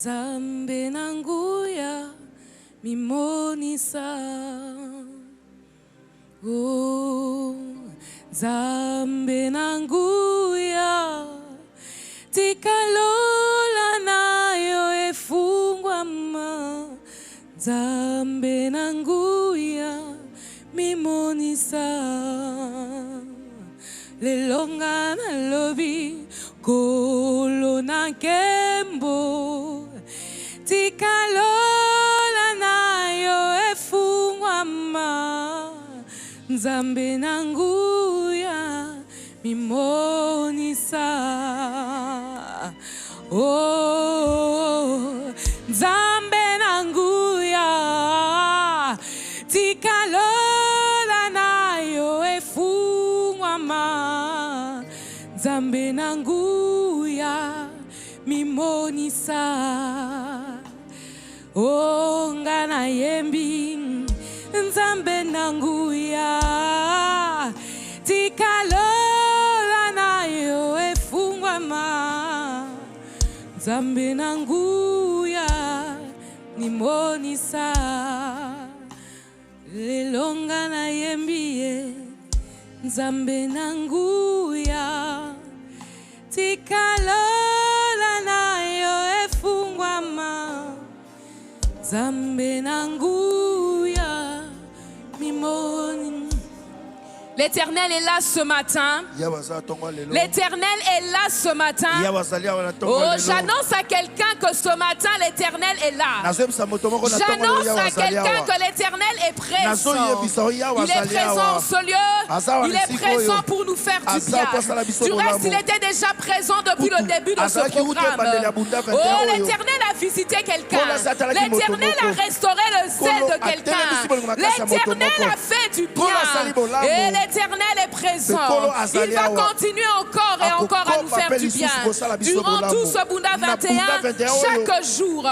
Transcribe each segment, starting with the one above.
Zambe nanguya mimonisa. Oh, Zambe nanguya tikalola nayo efungwa ma. Zambe nanguya mimonisa. Lelonga na lobi kolo na kembo tikalola nayo efungwa ma. Nzambe nanguya mimonisa. Oh, Nzambe nanguya tikalola nayo efungwa ma. Nzambe nanguya mimonisa. Oh, ngana yembi Nzambe nanguya tikalola nayo efungwa ma. Nzambe nanguya mimonisa. Lelo ngana yembi Nzambe nanguya tikalola nayo efungwa ma. Nzambe nanguya mimoni. L'Éternel est là ce matin. L'Éternel est là ce matin. Oh, j'annonce à quelqu'un que ce matin l'Éternel est là. J'annonce à quelqu'un que l'Éternel est présent. Il est présent en ce lieu. Il est présent pour nous faire du bien. Du reste, il était déjà présent depuis le début de ce programme. Oh, l'Éternel a visité quelqu'un. L'Éternel a restauré le zèle de quelqu'un. L'Éternel a fait du bien. Et l'Éternel est présent. Il va continuer encore et encore à nous faire du bien. Durant tout ce Bunda 21, chaque jour,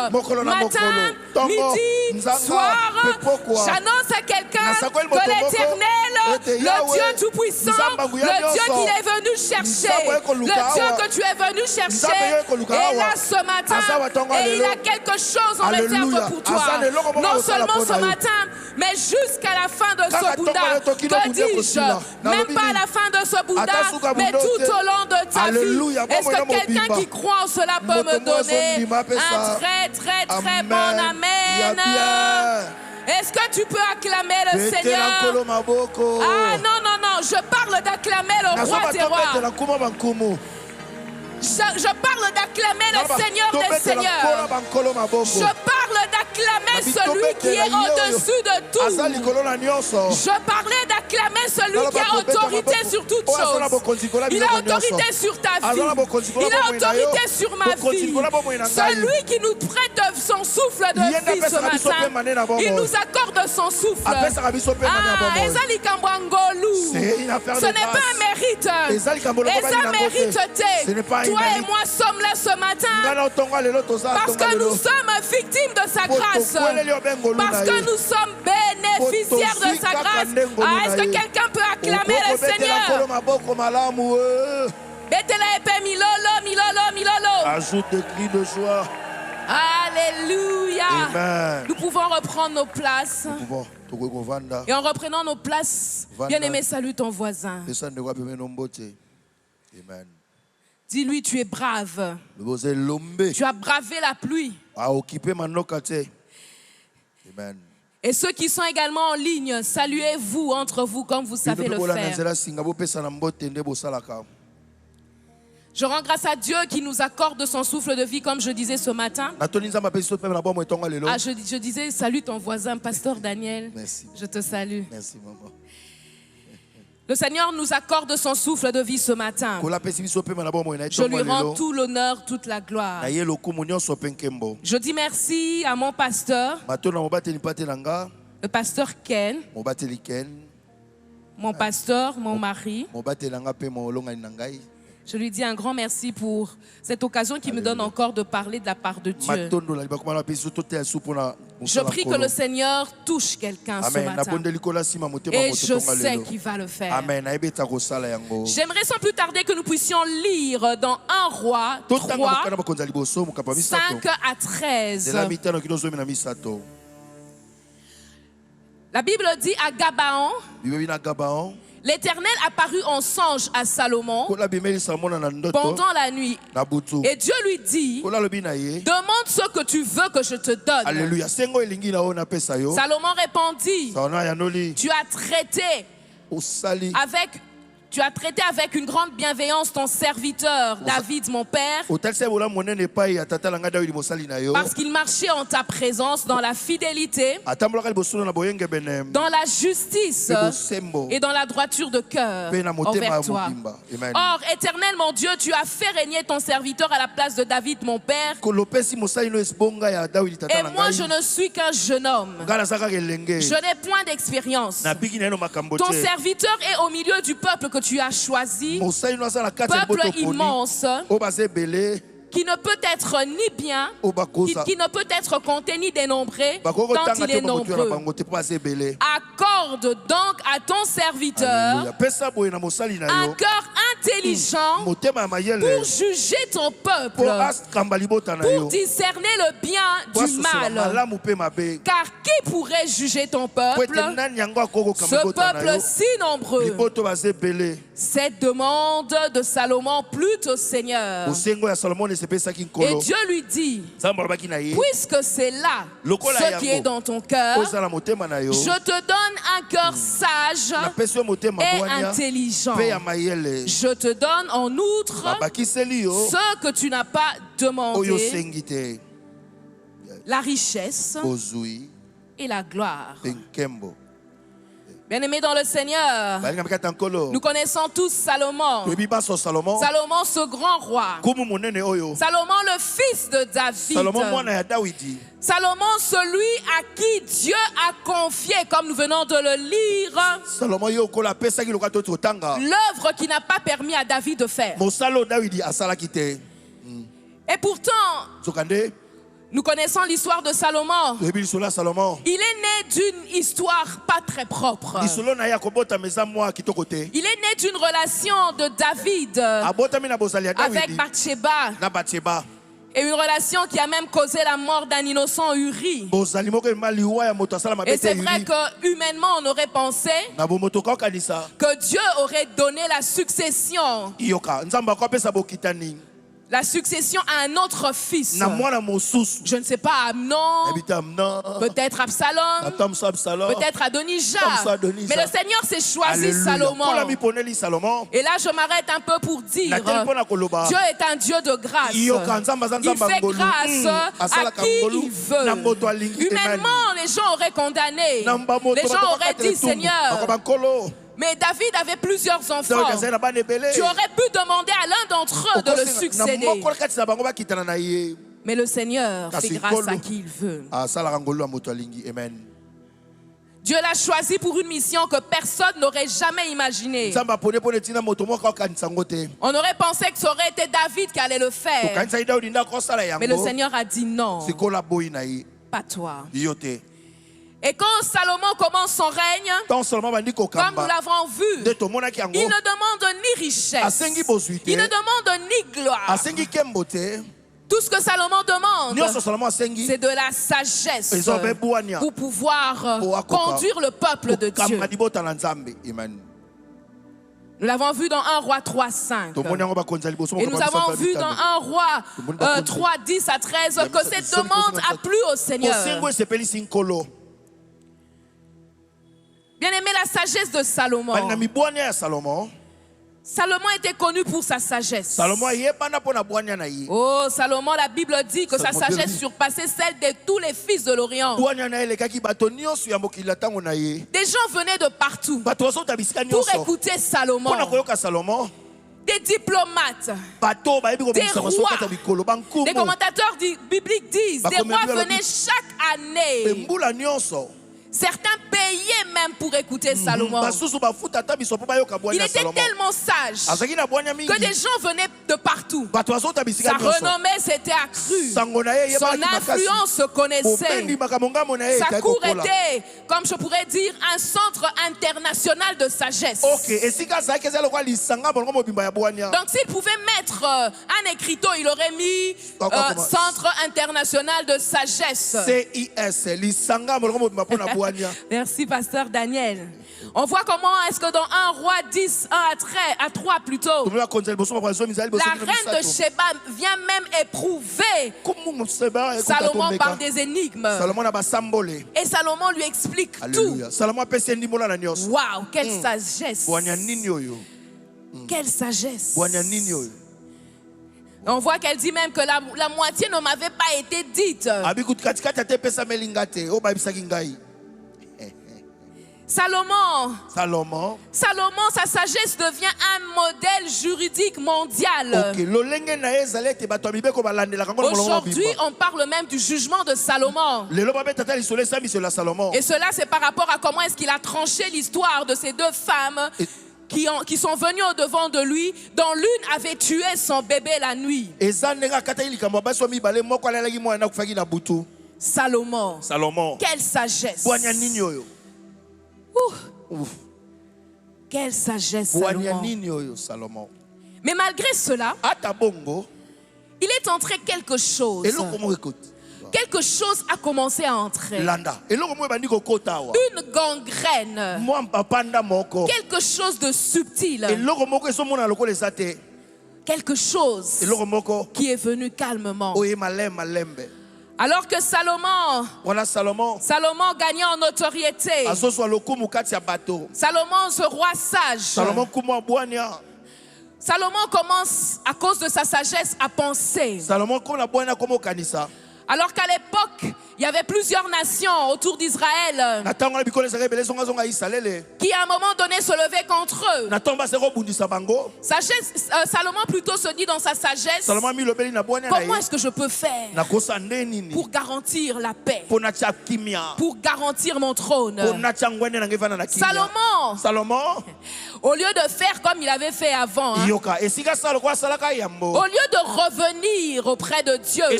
matin, midi, soir, j'annonce à quelqu'un que l'Éternel, le Dieu Tout-Puissant, le Dieu qu'il est venu chercher, le Dieu que tu es venu chercher, est là ce matin et il a quelque chose en réserve pour toi. Non seulement ce matin, mais jusqu'à la fin de ce Bouddha, que dis-je, même pas à la fin de ce Bouddha, mais tout au long de ta vie. Est-ce que quelqu'un qui croit en cela peut me donner un très très très bon amen? Est-ce que tu peux acclamer le Seigneur? Ah non, non, non, je parle d'acclamer le roi des rois. Je parle d'acclamer le Seigneur des Seigneurs. Je parle d'acclamer celui qui est au-dessus de tout. Je parlais d'acclamer celui qui a autorité sur toutes choses. Il a autorité sur ta vie. Il a autorité sur ma vie. Celui qui nous prête son souffle de vie ce matin. Il nous accorde son souffle. Ah, Ezali Kambwangolu. Ce n'est pas un mérite. Eza mérite. Toi et moi sommes là ce matin parce que nous sommes victimes de sa grâce, parce que nous sommes bénéficiaires de sa grâce. Ah, est-ce que quelqu'un peut acclamer le Seigneur? Ajoute des cris de joie. Alléluia. Amen. Nous pouvons reprendre nos places. Et en reprenant nos places, bien-aimé, salue ton voisin. Amen. Dis-lui, tu es brave. Tu as bravé la pluie. Amen. Et ceux qui sont également en ligne, saluez-vous entre vous comme vous savez le faire. Je rends grâce à Dieu qui nous accorde son souffle de vie, comme je disais ce matin. Ah, je disais, salue ton voisin, pasteur Daniel. Merci. Je te salue. Merci, maman. Le Seigneur nous accorde son souffle de vie ce matin. Je lui rends tout l'honneur, toute la gloire. Je dis merci à mon pasteur, le pasteur Ken, mon pasteur, mon mari, Je lui dis un grand merci pour cette occasion qu'il me donne encore de parler de la part de Dieu. Je prie que le Seigneur touche quelqu'un ce matin. Et je sais qu'il va le faire. J'aimerais sans plus tarder que nous puissions lire dans 1 Roi 3, 5 à 13. La Bible dit à Gabaon, l'Éternel apparut en songe à Salomon pendant la nuit. Et Dieu lui dit, demande ce que tu veux que je te donne. Alléluia. Salomon répondit, tu as traité avec une grande bienveillance ton serviteur David mon père, parce qu'il marchait en ta présence dans la fidélité, dans la justice et dans la droiture de cœur envers toi. Or, Éternel mon Dieu, tu as fait régner ton serviteur à la place de David mon père, et moi je ne suis qu'un jeune homme, je n'ai point d'expérience. Ton serviteur est au milieu du peuple que tu as choisi, peuple immense, qui ne peut être ni bien, qui ne peut être compté ni dénombré, tant il est nombreux. Accorde donc à ton serviteur un cœur intelligent pour juger ton peuple, pour discerner le bien du mal. Car qui pourrait juger ton peuple, ce peuple si nombreux? Cette demande de Salomon plut au Seigneur. Et Dieu lui dit, puisque c'est là ce qui est dans ton cœur, je te donne un cœur sage et intelligent. Je te donne en outre ce que tu n'as pas demandé, la richesse et la gloire. Bien-aimés dans le Seigneur, nous connaissons tous Salomon. Salomon, ce grand roi. Salomon, le fils de David. Salomon, celui à qui Dieu a confié, comme nous venons de le lire, l'œuvre qu'il n'a pas permis à David de faire. Et pourtant, nous connaissons l'histoire de Salomon. Il est né d'une histoire pas très propre. Il est né d'une relation de David avec Bathsheba. Et une relation qui a même causé la mort d'un innocent Uri. Et c'est vrai que humainement on aurait pensé que Dieu aurait donné la succession. La succession à un autre fils. Je ne sais pas, Amnon, peut-être Absalom, peut-être Adonijah. Mais le Seigneur s'est choisi Salomon. Et là, je m'arrête un peu pour dire, Dieu est un Dieu de grâce. Il fait grâce à qui il veut. Humainement, les gens auraient condamné. Les gens auraient dit, Seigneur, mais David avait plusieurs enfants. Tu aurais pu demander à l'un d'entre eux de le succéder. Mais le Seigneur fait grâce à qui il veut. Dieu l'a choisi pour une mission que personne n'aurait jamais imaginée. On aurait pensé que ça aurait été David qui allait le faire. Mais le Seigneur a dit non. Pas toi. Et quand Salomon commence son règne, comme nous l'avons vu, il ne demande ni richesse, il ne demande ni gloire. Tout ce que Salomon demande, c'est de la sagesse pour pouvoir conduire le peuple de Dieu. Nous l'avons vu dans 1 Roi 3, 5. Et nous avons vu dans 1 Roi 3, 10 à 13 que cette demande a plu au Seigneur. Bien aimé, la sagesse de Salomon. Salomon était connu pour sa sagesse. Oh, Salomon, la Bible dit que sa sagesse surpassait celle de tous les fils de l'Orient. Des gens venaient de partout pour écouter Salomon. Des diplomates, des rois, des commentateurs bibliques disent, des rois venaient chaque année. Certains payaient même pour écouter Salomon. Il était tellement sage que des gens venaient de partout. Sa renommée s'était accrue. Son influence se connaissait. Sa cour était, comme je pourrais dire, un centre international de sagesse. Donc s'il pouvait mettre un écriteau, il aurait mis Centre international de sagesse. CIS. Merci, pasteur Daniel. On voit comment est-ce que dans 1 Roi 10, 1 à 3 plutôt, la reine de Sheba vient même éprouver Salomon par des énigmes. Et Salomon lui explique tout. Waouh, quelle sagesse. Quelle sagesse. On voit qu'elle dit même que la moitié ne m'avait pas été dite. Salomon, sa sagesse devient un modèle juridique mondial. Aujourd'hui, on parle même du jugement de Salomon. Et cela, c'est par rapport à comment est-ce qu'il a tranché l'histoire de ces deux femmes qui sont venues au-devant de lui, dont l'une avait tué son bébé la nuit. Salomon, quelle sagesse. Quelle sagesse, Salomon. Mais malgré cela, il est entré quelque chose. Quelque chose a commencé à entrer. Une gangrène. Quelque chose de subtil. Quelque chose qui est venu calmement. Alors que Salomon gagnait en notoriété. Salomon, ce roi sage. Salomon commence, à cause de sa sagesse, à penser. Alors qu'à l'époque, il y avait plusieurs nations autour d'Israël qui à un moment donné se levaient contre eux. Salomon plutôt se dit dans sa sagesse, comment est-ce que je peux faire pour garantir la paix, pour garantir mon trône? Salomon, au lieu de faire comme il avait fait avant, au lieu de revenir auprès de Dieu et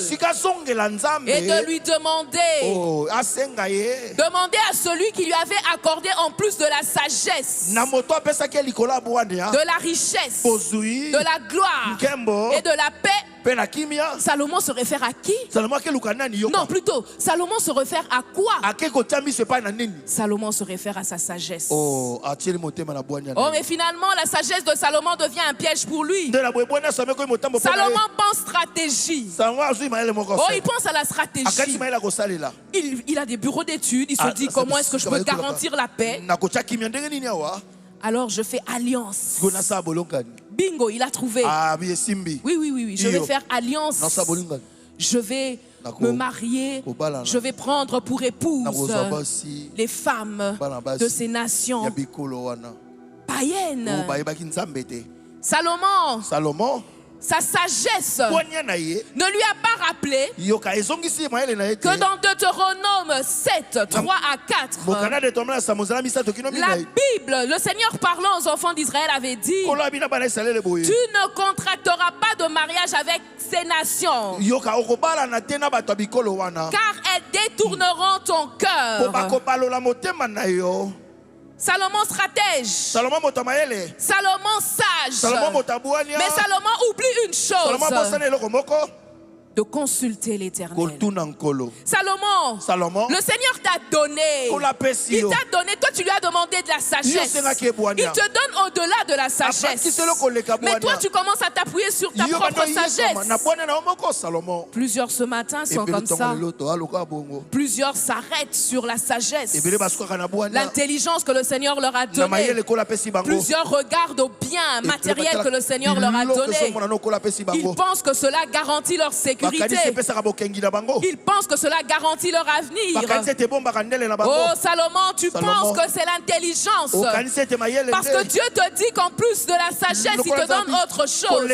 de lui demander à celui qui lui avait accordé en plus de la sagesse, de la richesse, de la gloire et de la paix, Salomon se réfère à qui? Non, plutôt, Salomon se réfère à quoi? Salomon se réfère à sa sagesse. Oh, mais finalement, la sagesse de Salomon devient un piège pour lui. Salomon pense stratégie. Oh, il pense à la stratégie. Il a des bureaux d'études. Il se dit, comment est-ce que je peux garantir la paix? Alors je fais alliance. Bingo, il a trouvé. Oui. Je vais faire alliance. Je vais me marier. Je vais prendre pour épouse les femmes de ces nations païennes. Salomon, sa sagesse ne lui a pas rappelé que dans Deutéronome 7, 3 à 4, la Bible, le Seigneur parlant aux enfants d'Israël avait dit: tu ne contracteras pas de mariage avec ces nations, car elles détourneront ton cœur. Salomon stratège, Salomon sage, mais Salomon oublie une chose: de consulter l'Éternel. Salomon, le Seigneur t'a donné. Il t'a donné, toi tu lui as demandé de la sagesse. Il te donne au-delà de la sagesse. Mais toi tu commences à t'appuyer sur ta propre sagesse. Plusieurs ce matin sont comme ça. Plusieurs s'arrêtent sur la sagesse, l'intelligence que le Seigneur leur a donnée. Plusieurs regardent au bien matériel que le Seigneur leur a donné. Ils pensent que cela garantit leur sécurité. sécurité. Ils pensent que cela garantit leur avenir. Oh Salomon, tu penses que c'est l'intelligence. Parce que Dieu te dit qu'en plus de la sagesse, il te donne autre chose.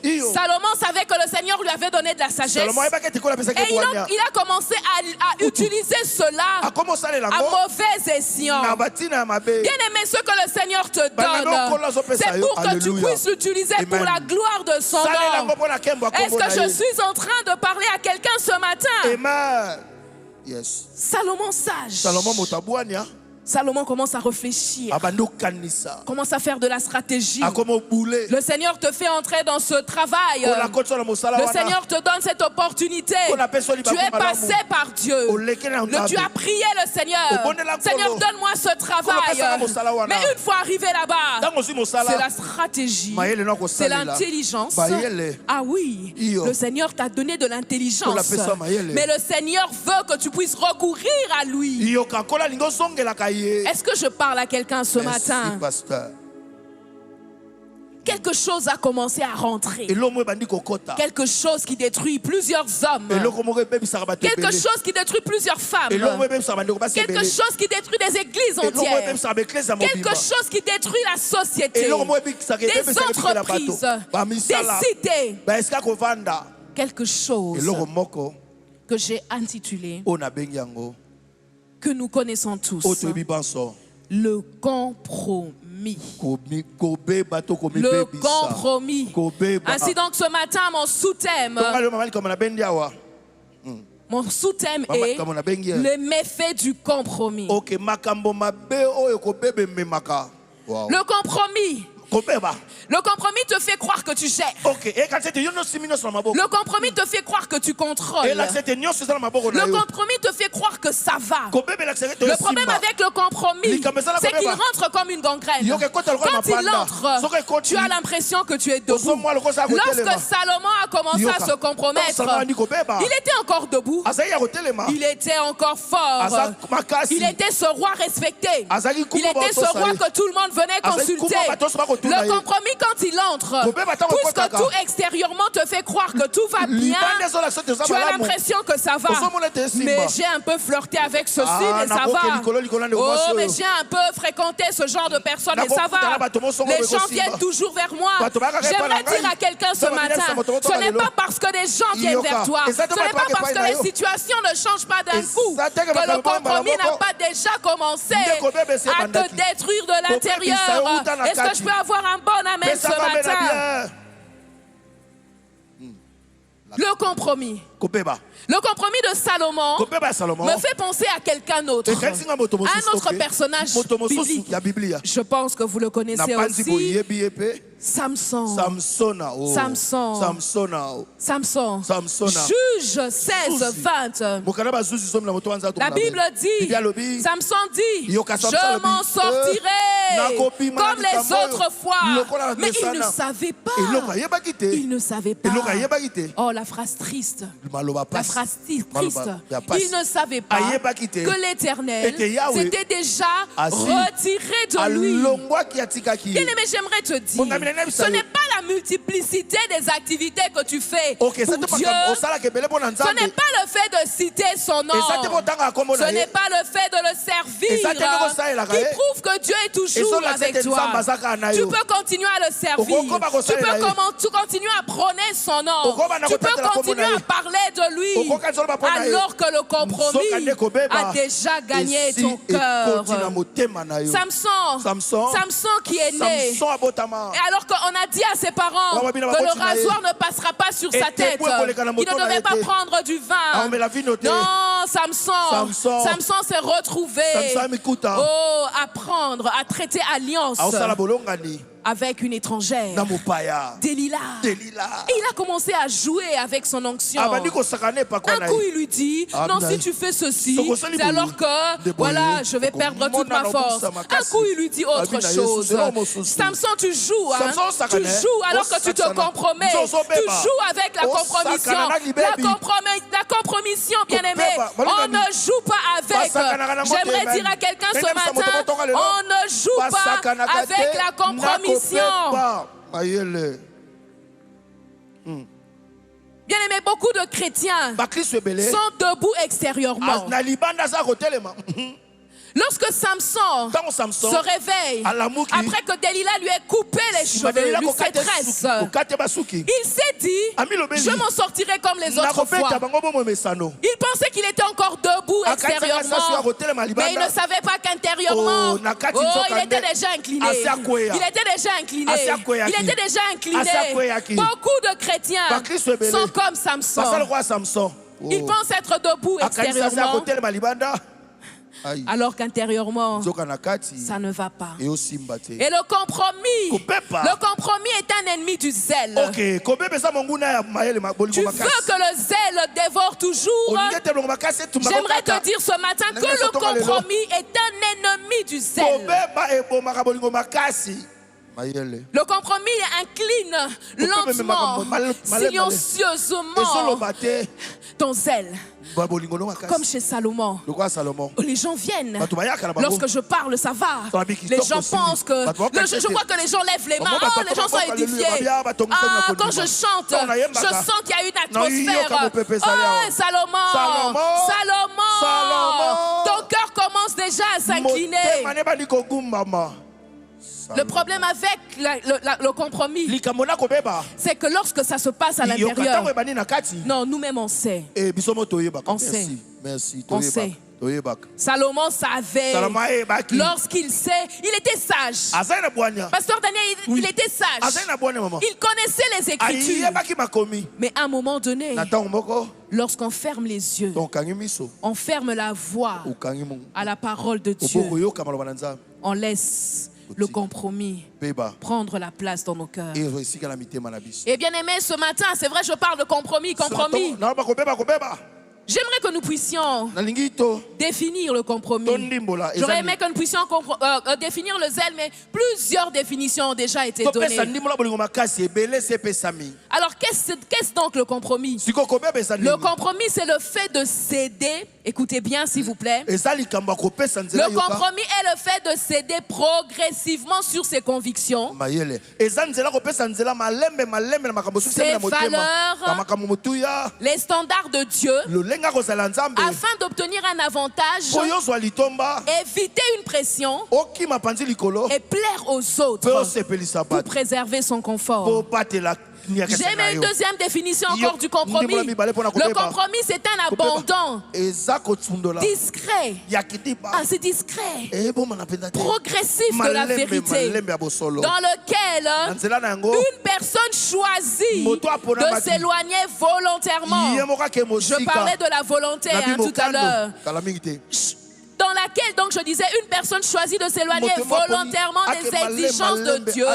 Oui, Salomon savait que le Seigneur lui avait donné de la sagesse. Et il a commencé à utiliser cela à mauvais escient. Bien aimé, ce que le Seigneur te donne, c'est pour que tu puisses l'utiliser pour la gloire de son nom. Est-ce que je suis en train de parler à quelqu'un ce matin? Amen. Yes. Salomon sage. Salomon commence à réfléchir, commence à faire de la stratégie. Le Seigneur te fait entrer dans ce travail. Le Seigneur te donne cette opportunité. Tu es passé par Dieu. Tu as prié le Seigneur. Seigneur, donne-moi ce travail. Mais une fois arrivé là-bas, c'est la stratégie, c'est l'intelligence. Ah oui, le Seigneur t'a donné de l'intelligence. Mais le Seigneur veut que tu puisses recourir à lui. Est-ce que je parle à quelqu'un ce matin? Pasteur. Quelque chose a commencé à rentrer. Quelque chose qui détruit plusieurs hommes. Quelque chose qui détruit plusieurs femmes. Quelque chose qui détruit des églises entières. Quelque chose qui détruit la société. Des entreprises. Des cités. Quelque chose que j'ai intitulé, que nous connaissons tous, le compromis. Le compromis. Ainsi donc ce matin, mon sous-thème est le méfait du compromis. Le compromis. Le compromis te fait croire que tu gères. Le compromis te fait croire que tu contrôles. Le compromis te fait croire que ça va. Le problème avec le compromis, c'est qu'il rentre comme une gangrène. Quand il entre, tu as l'impression que tu es debout. Lorsque Salomon a commencé à se compromettre, il était encore debout. Il était encore fort. Il était ce roi respecté. Il était ce roi que tout le monde venait consulter. Le compromis, quand il entre, puisque tout extérieurement te fait croire que tout va bien, tu as l'impression que ça va. Mais j'ai un peu flirté avec ceci, mais ça va. Oh, mais j'ai un peu fréquenté ce genre de personnes, et ça va. Les gens viennent toujours vers moi. J'aimerais dire à quelqu'un ce matin, ce n'est pas parce que des gens viennent vers toi, ce n'est pas parce que les situations ne changent pas d'un coup, que le compromis n'a pas déjà commencé à te détruire de l'intérieur. Est-ce que je peux avoir un bon amen ce matin? Le compromis. Le compromis de Salomon me fait penser à quelqu'un d'autre. Un autre personnage biblique. Je pense que vous le connaissez aussi. Samson. Juge 16-20. La Bible dit, Samson dit, je m'en sortirai comme les autres fois. Mais il ne savait pas. Il ne savait pas. Oh, la phrase triste. La phrase triste. Il ne savait pas que l'Éternel s'était déjà retiré de lui. Bien aimé, j'aimerais te dire, ce n'est pas la multiplicité des activités que tu fais pour Dieu. Ce n'est pas le fait de citer son nom. Ce n'est pas le fait de le servir qui prouve que Dieu est toujours avec toi. Tu peux continuer à le servir. Tu peux continuer à prôner son nom. Tu peux continuer à parler de lui alors que le compromis a déjà gagné ton cœur. Samson qui est né, et alors qu'on a dit à ses parents que le rasoir ne passera pas sur sa tête, qu'il ne devait pas prendre du vin. Non, Samson s'est retrouvé à prendre, à traiter alliance avec une étrangère, Delilah. Et il a commencé à jouer avec son onction. Un coup, il lui dit, non, si tu fais ceci, c'est alors que, voilà, je vais perdre toute ma force. Un coup, il lui dit autre chose. Samson, tu joues, hein? Tu joues alors que tu te compromets. Tu joues avec la compromission. La compromission, bien aimé, on ne joue pas avec. J'aimerais dire à quelqu'un ce matin, on ne joue pas avec la compromission. Bien aimé, beaucoup de chrétiens bakristo ebele sont debout extérieurement. na libanda za kotelema. Lorsque Samson Tango Samson se réveille, alamuki, après que Delilah lui ait coupé les cheveux, lui ses tresses, il s'est dit, je m'en sortirai comme les autres fois. Il pensait qu'il était encore debout extérieurement, mais il ne savait pas qu'intérieurement, il était déjà incliné. Il était déjà incliné. Il était déjà incliné. Beaucoup de chrétiens sont comme Samson. Ils pensent être debout extérieurement, alors qu'intérieurement, ça ne va pas. Et le compromis est un ennemi du zèle. Tu veux que le zèle dévore toujours. J'aimerais te dire ce matin que le compromis est un ennemi du zèle. Le compromis incline lentement, silencieusement ton zèle. Comme chez Salomon. Les gens viennent. Lorsque je parle, ça va. Les gens pensent que... Je vois que les gens lèvent les mains. Oh, les gens sont édifiés. Ah, quand je chante, je sens qu'il y a une atmosphère. Oh, Salomon. Ton cœur commence déjà à s'incliner. Le problème avec le compromis, c'est que lorsque ça se passe à l'intérieur, non, nous-mêmes on sait. On sait. Merci. On sait. Salomon savait. Lorsqu'il sait, il était sage. Pasteur Daniel, il était sage. Il connaissait les Écritures. Mais à un moment donné, lorsqu'on ferme les yeux, on ferme la voix à la parole de Dieu, on laisse le compromis prendre la place dans nos cœurs. Et bien aimé, ce matin, c'est vrai, je parle de compromis. J'aimerais que nous puissions définir le compromis. J'aurais aimé que nous puissions définir le zèle, mais plusieurs définitions ont déjà été données. Alors, qu'est-ce donc le compromis? Le compromis, c'est le fait de céder. Écoutez bien, s'il vous plaît. Le compromis est le fait de céder progressivement sur ses convictions, ses valeurs, les standards de Dieu, afin d'obtenir un avantage, éviter une pression et plaire aux autres pour préserver son confort. J'ai mis une deuxième définition encore du compromis. Le compromis, c'est un abandon discret, assez discret, progressif de la vérité, dans lequel une personne choisit de s'éloigner volontairement. Je parlais de la volonté tout à l'heure. Dans laquelle, donc, je disais, une personne choisit de s'éloigner volontairement des exigences de Dieu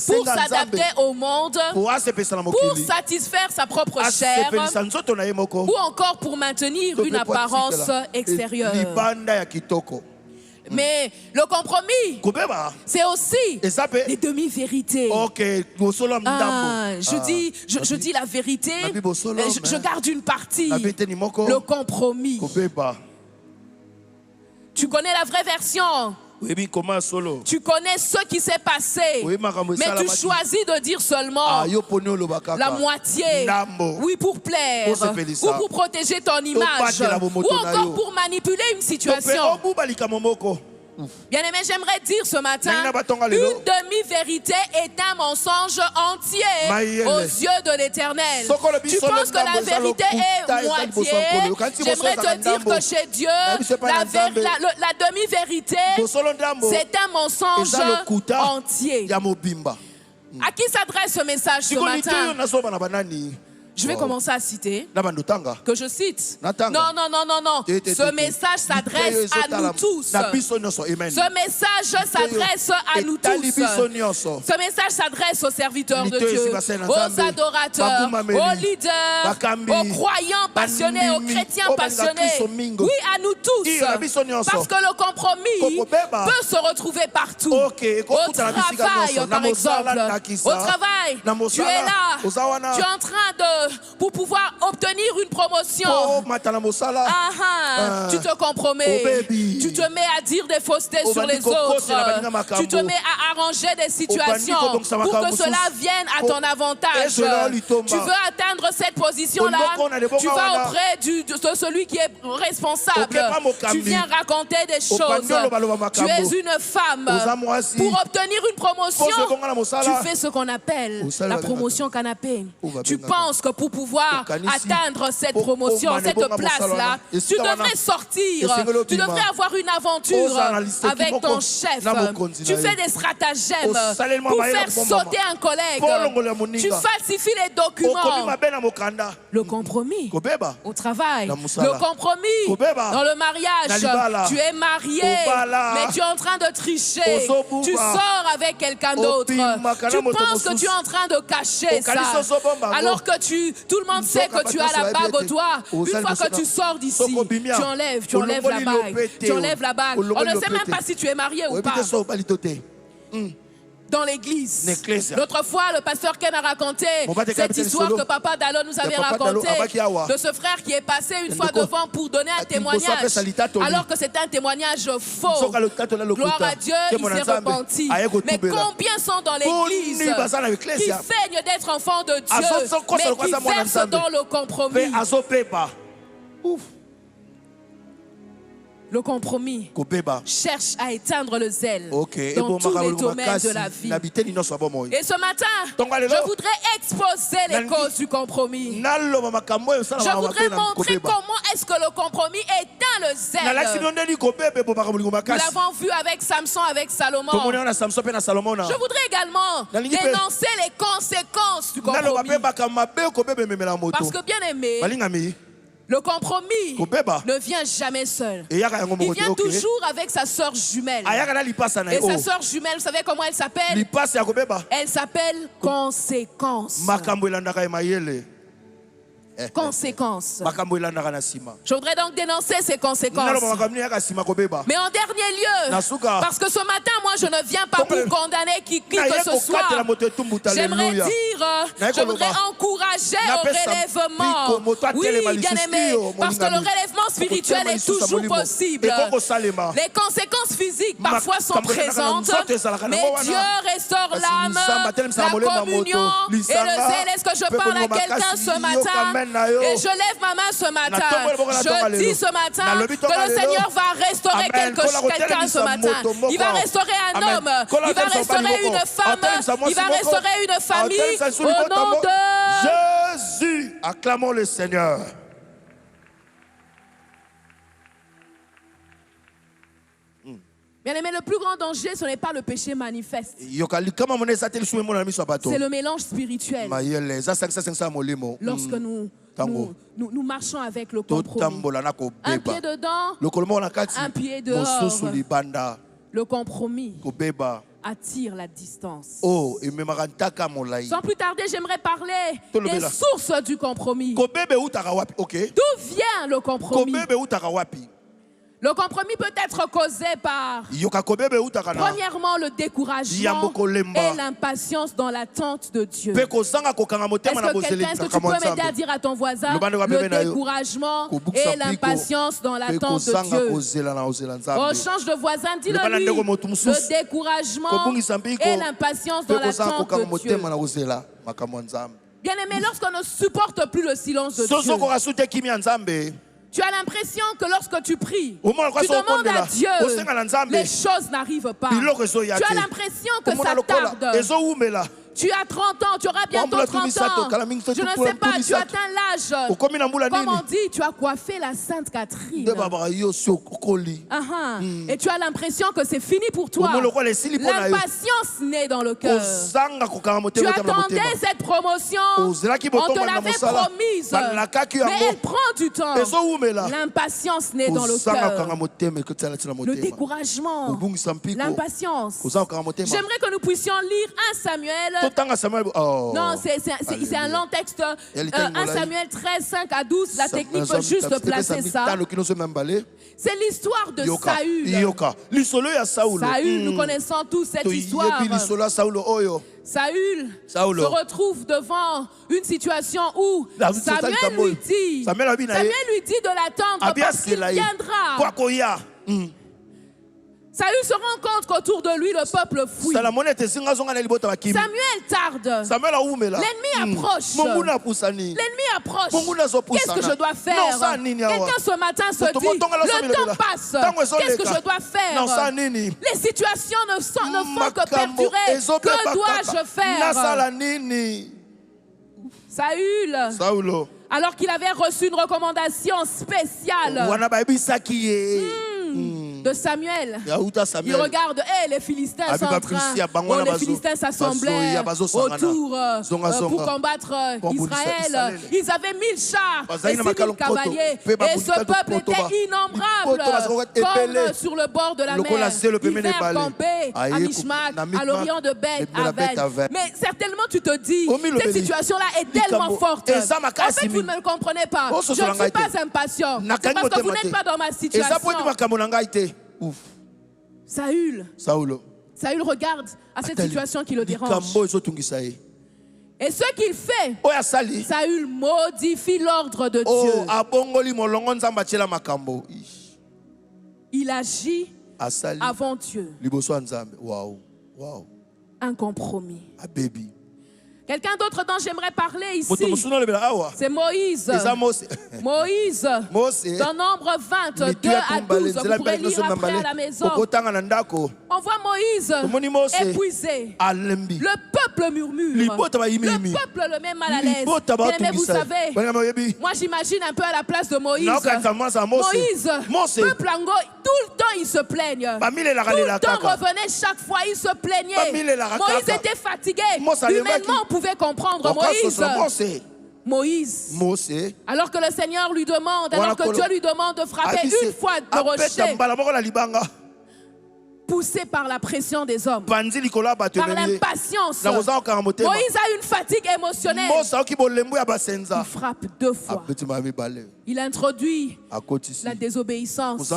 pour s'adapter au monde, pour satisfaire sa propre chair, ou encore pour maintenir une apparence extérieure. Mais le compromis, c'est aussi les demi-vérités. Je dis la vérité, je garde une partie. Le compromis. Tu connais la vraie version. Tu connais ce qui s'est passé. Mais tu choisis de dire seulement la moitié. Oui, pour plaire. Ou pour protéger ton image. Ou encore pour manipuler une situation. Bien aimé, j'aimerais dire ce matin, une demi-vérité est un mensonge entier aux yeux de l'Éternel. Tu penses que la vérité est moitié. J'aimerais te dire que chez Dieu, la demi-vérité, c'est un mensonge entier. À qui s'adresse ce message ce matin? Je vais commencer à citer, que je cite. Non. Ce message s'adresse à nous tous. Ce message s'adresse à nous tous. Ce message s'adresse aux serviteurs de Dieu, aux adorateurs, aux leaders, aux croyants passionnés, aux chrétiens passionnés. Oui, à nous tous. Parce que le compromis peut se retrouver partout. Au travail, par exemple. Au travail, tu es là. Tu es en train pour pouvoir obtenir une promotion, Oh, matala mosala. tu te compromets. Oh, baby. Tu te mets à dire des faussetés Oh, sur bandi les koko, autres. c'est la bandi na makambo. Tu te mets à arranger des situations Oh, bandi koko, pour makambo que cela sous- vienne à Oh, ton avantage. et cela lui tombe. Tu veux atteindre cette position-là, Oh, on a des bons tu vas gars, auprès de celui qui est responsable. Oh, pas mokambi. Tu viens raconter des Oh, choses. bandi loba loba Tu makambo. es une femme. Oza mwasi. Pour obtenir une promotion, Pose bonga na mosala. tu fais ce qu'on appelle Osala la ba promotion canapé. Oh, va Tu bien penses que pour pouvoir Okanisi. atteindre cette Oh, promotion, mane cette bonga place-là, mosala. tu Esika wana. devrais sortir, Esengelo tu bima. devrais avoir une aventure Oza na liste avec kimoko. ton chef. Na mokonzi Tu na fais yo. des stratagèmes Osalelema pour mayele faire kwa mama. sauter un collègue. Pour longola moninga. Tu falsifies les Okomi documents. mabe na mokanda. Le compromis Kobeba. au travail, Na musala. le compromis Kobeba. dans le Na mariage. libala. Tu es marié, Obala. mais tu es en train de tricher. Ozobuba. Tu sors avec quelqu'un d'autre. Opima, kana Tu moto penses que mosusu. tu es en train de cacher ça. Okaliso zobomba, Alors que tout le monde sait que tu as la bague au doigt. Une Ozali fois que mosala. tu sors d'ici, Soko bimia. tu enlèves la Olongoli bague. lopete. Tu enlèves la bague. On Olongoli ne sait même lopete. pas si tu es marié ou pas. Oyebi te so obali to te. Dans l'église. L'Église. L'autre fois, le pasteur Ken a raconté Mon papa cette était histoire solo. que Papa Dallon nous avait Papa Dallon, racontée abaki awa. de ce frère qui est passé une fois Ndeko. devant pour donner un Ati témoignage, mposo apesa litatu oli. alors que c'était un témoignage faux. Soka lokato la lokuta. Gloire à Dieu, Ke il mwana s'est Nzambe. repenti. Aye Mais kotubela. combien sont dans l'église Boni baza na qui ecclesia. feignent d'être enfants de Dieu, Azo kosa mais lokosa qui mwana versent Nzambe. dans le Pe compromis? azopeba. Ouf. Le compromis Kobeba. cherche à éteindre le zèle Ok. dans tous les domaines makasi. de la vie. Na biteni nyonso ya bomoi. Et ce matin, Tonga lelo. je voudrais exposer les Nani- causes du compromis. Naloba makambo oyo osala Je makambo voudrais mabe na montrer kobeba. comment est-ce que le compromis éteint le Nalakisi zèle. bino ndeni kobebe bo makambo lingo Nous makasi. l'avons vu avec Samson, avec Salomon. Tomoni na Samson pe na Salomon na. Je voudrais également Nalingi pe. dénoncer les conséquences du Naloba compromis. pe makambo mabe kobebe memela moto. Parce que bien aimé, Balingami. le compromis Kobeba. ne vient jamais seul. Et yaka yango Il moko vient te, ok. toujours avec sa sœur jumelle. Ayaka na lipasa na Et yo. sa sœur jumelle, vous savez comment elle s'appelle? Lipasa ya kobeba. Elle s'appelle conséquence. Makambo elandaka ya mayele. Conséquence. Makambo elandaka na sima. Je voudrais donc dénoncer ces conséquences. Naloba makambo ni yaka sima kobeba. Mais en dernier lieu, Nasuka. parce que ce matin, moi, je ne viens pas pour condamner qui que ce soit. J'aimerais dire, je voudrais encourager au relèvement. Oui, bien aimé, parce que le relèvement spirituel est toujours possible. Les conséquences physiques parfois sont présentes, mais Dieu restaure l'âme, la communion et le zèle. Est-ce que je parle à quelqu'un ce matin? Et je lève ma main ce matin. Je dis ce matin que le Seigneur va restaurer quelqu'un ce matin. Il va restaurer un homme, il va restaurer une femme, il va restaurer une famille au nom de Jésus. Acclamons le Seigneur. Bien aimé, le plus grand danger, ce n'est pas le péché manifeste. C'est le mélange spirituel. Lorsque nous marchons avec le compromis. Un pied dedans, un pied dehors. Le compromis attire la distance. Sans plus tarder, j'aimerais parler des sources du compromis. D'où vient le compromis? Le compromis peut être causé par, premièrement, le découragement et l'impatience dans l'attente de Dieu. Est-ce que tu peux m'aider à dire à ton voisin le découragement et l'impatience dans l'attente de Dieu? Oh, change de voisin, dis-le lui. Le découragement et l'impatience dans l'attente de Dieu. Bien aimé, lorsqu'on ne supporte plus le silence de Dieu, tu as l'impression que lorsque tu pries, tu demandes à Dieu, les choses n'arrivent pas. Tu as l'impression que ça tarde. Tu as 30 ans, tu auras bientôt 30 ans. Je ne sais pas, tu atteins l'âge. Comme on dit, tu as coiffé la Sainte Catherine. Et tu as l'impression que c'est fini pour toi. L'impatience naît dans le cœur. Tu attendais cette promotion. On te l'avait promise. Mais elle prend du temps. L'impatience naît dans le cœur. Le découragement. L'impatience. J'aimerais que nous puissions lire 1 Samuel Non, c'est un long texte. 1 Samuel 13, 5 à 12. La technique peut juste placer ça. C'est l'histoire de Saül. Saül, nous connaissons tous cette histoire. Saül se retrouve devant une situation où Samuel lui dit de l'attendre parce qu'il viendra. Saül se rend compte qu'autour de lui, le peuple fuit. Samuel tarde. L'ennemi approche. Qu'est-ce que je dois faire? Quelqu'un ce matin se dit, le temps passe. Qu'est-ce que je dois faire? Les situations ne font que perdurer. Que dois-je faire? Saül, alors qu'il avait reçu une recommandation spéciale de Samuel, il regarde, les Philistins sont en train, les Philistins s'assemblaient autour pour combattre Israël. Ils avaient 1000 chars et 6000 cavaliers, et ce peuple était innombrable, comme sur le bord de la mer. Ils vinrent camper à Mishmac, à l'orient de Beth-Aven. Mais certainement tu te dis, cette situation-là est tellement forte. En fait, vous ne me comprenez pas. Je ne suis pas impatient, parce que vous n'êtes pas dans ma situation. Saül regarde à cette situation qui le dérange. Et ce qu'il fait, Saül modifie l'ordre de Dieu. Il agit avant Dieu. Un compromis. Quelqu'un d'autre dont j'aimerais parler ici, c'est Moïse. Moïse, dans Nombre 20, 2 à 12, vous pourrez lire après à la maison. On voit Moïse épuisé. Le peuple murmure. Le peuple le met mal à l'aise. Mais vous savez, moi j'imagine un peu à la place de Moïse. Moïse, peuple ango, tout le temps il se plaigne. Tout le temps revenait chaque fois, il se plaignait. Moïse était fatigué. Humainement, on pouvait comprendre Moïse. Alors que le Seigneur lui demande, alors que Dieu lui demande de frapper une fois le rocher, poussé par la pression des hommes, par l'impatience. Moïse a une fatigue émotionnelle. Il frappe 2 fois. Il introduit la désobéissance.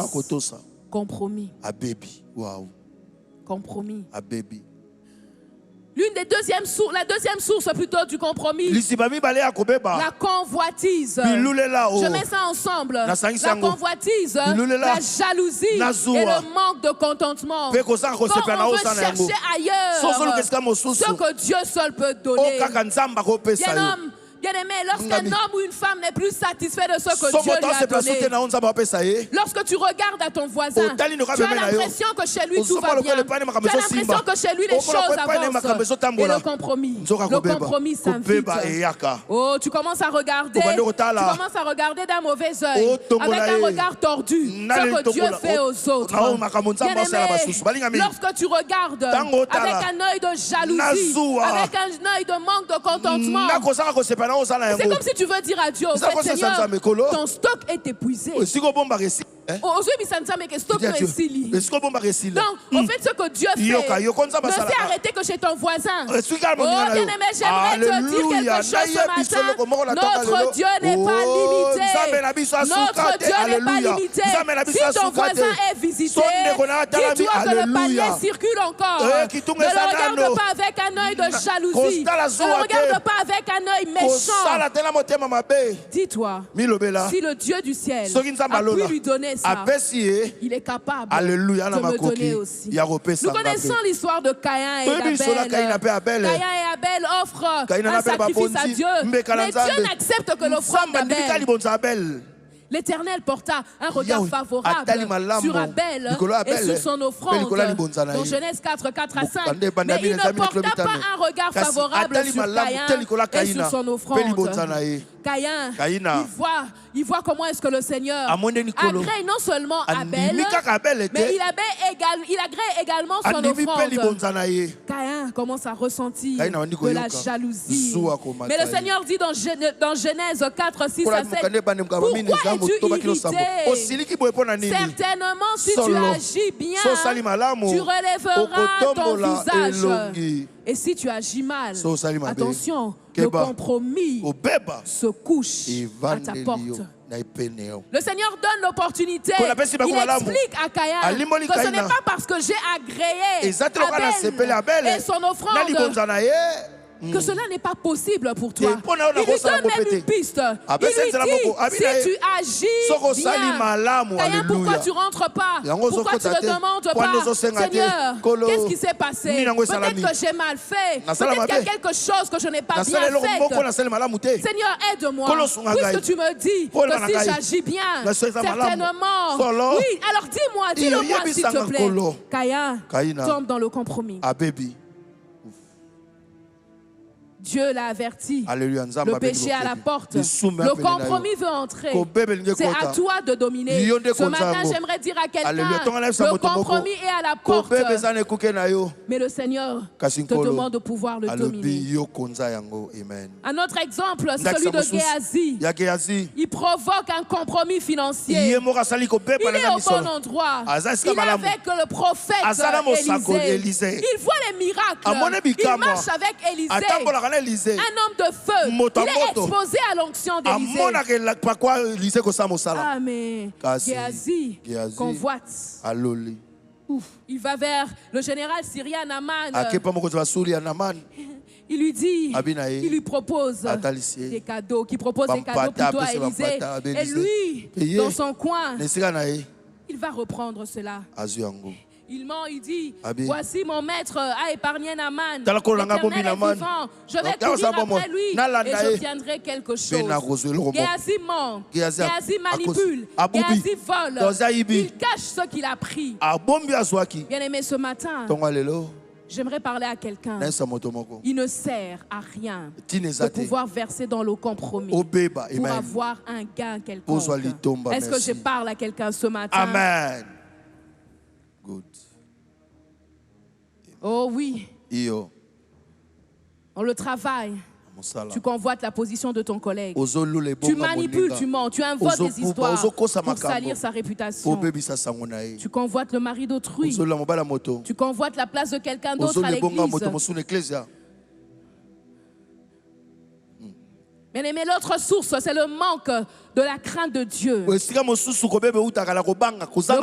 Compromis. Compromis. La deuxième source plutôt du compromis, la convoitise. Je mets ça ensemble. La convoitise, la jalousie et le manque de contentement. Quand on veut chercher ailleurs ce que Dieu seul peut donner. Bien aimé, lorsqu'un homme ou une femme n'est plus satisfait de ce que Dieu lui a donné, lorsque tu regardes à ton voisin, tu as l'impression que chez lui tout va bien. Tu as l'impression que chez lui les choses avancent. Et le compromis s'invite. Oh, tu commences à regarder d'un mauvais œil, avec un regard tordu, ce que Dieu fait aux autres. Bien aimé, lorsque tu regardes avec un œil de jalousie, avec un œil de manque de contentement, c'est comme si tu veux dire à Dieu, Seigneur, ton stock est épuisé. Donc, au fait, ce que Dieu fait ne s'est arrêté que chez ton voisin. Oh, bien aimé, j'aimerais te dire quelque chose ce matin. Notre Dieu n'est pas limité. Notre Dieu n'est pas limité. Si ton voisin est visité, dis-toi que le panier circule encore. Ne le regarde pas avec un œil de jalousie. Ne le regarde pas avec un œil méchant. Dis-toi, si le Dieu du ciel a pu lui donner ça, il est capable de me donner aussi. Nous connaissons l'histoire de Caïn et Abel. Caïn et Abel offrent un sacrifice à Dieu, mais Dieu n'accepte que l'offrande d'Abel. L'Éternel porta un regard favorable sur Abel et sur son offrande, dans Genèse 4, 4 à 5. Mais il ne porta pas un regard favorable sur Caïn et sur son offrande. Caïn, il voit comment est-ce que le Seigneur agrée non seulement Abel, mais il agrée également son offrande. Caïn commence à ressentir de la jalousie. Mais le Seigneur dit dans Genèse 4, 6 à 7, pourquoi es-tu irrité? Certainement, si tu agis bien, tu relèveras ton visage. Et si tu agis mal, So osali mabe. attention, le Keba. compromis Obeba. se couche à ta porte. Evangelio na ipeneo. Le Seigneur donne l'opportunité. Qu'on Il appelle si bakou malamu. explique à Caïn Alimoli que ce n'est Caïna. pas parce que j'ai agréé Exactement quand on s'appelle Abel et son offrande Nali bonzana ye. que cela n'est pas possible pour toi. Et pour nous, on a Il lui reçu la donne même compétence. une piste. Abel, Il lui c'est la dit, moko. Abi na ye. si tu agis Soko sali bien, malamu, Caïn, pourquoi alléluia. tu rentres pas? Yango Pourquoi tu zoko ne tate. demandes Kwa pas? nozo senga te. Seigneur, Kolo. qu'est-ce qui s'est passé? Ni nango Peut-être salami. que j'ai mal fait. Nasala Peut-être qu'il y a mabe. quelque chose que je n'ai pas bien Nasala eloko moko na fait. sala malamu te. Seigneur, aide-moi. Kolo sunga Puisque gai. tu me dis Kolo que si nanagai. j'agis bien, Nasala malamu. certainement. Solo. Oui, alors dis-moi, dis-le-moi Yebi s'il te sanga plaît. kolo. Caïn tombe dans le compromis. Abebi. Dieu l'a averti. Alléluia. Le péché est à la porte. Le compromis veut entrer. C'est à toi de dominer. Ce matin, j'aimerais dire à quelqu'un, le compromis est à la porte. Mais le Seigneur te demande de pouvoir le dominer. Un autre exemple, c'est celui de Géasi. Il provoque un compromis financier. Il est au bon endroit. Il est avec le prophète Élisée. Il voit les miracles. Il marche avec Élisée. Un homme de feu. Il est exposé à l'onction d'Élisée. Ah mais Géasi convoite. Il va vers le général syrien Naaman. Il lui dit, il lui propose des cadeaux, qui propose des cadeaux plutôt à Élisée. Et lui, dans son coin, il va reprendre cela. Il ment, il dit, voici mon maître a épargné Naaman. L'Éternel est vivant. Je vais courir après lui et j'obtiendrai quelque chose. Géasi ment. Géasi manipule. Géasi vole. Il cache ce qu'il a pris. Bien aimé, ce matin, j'aimerais parler à quelqu'un. Il ne sert à rien de pouvoir verser dans le compromis pour avoir un gain quelconque. Est-ce que je parle à quelqu'un ce matin? Amen. Good. Oh oui. Dans le travail, tu convoites la position de ton collègue. Tu manipules, tu mens, tu invoques des histoires pour salir sa réputation. Tu convoites le mari d'autrui. Tu convoites la place de quelqu'un d'autre à l'église. Bien aimé, l'autre source, c'est le manque de la crainte de Dieu. Le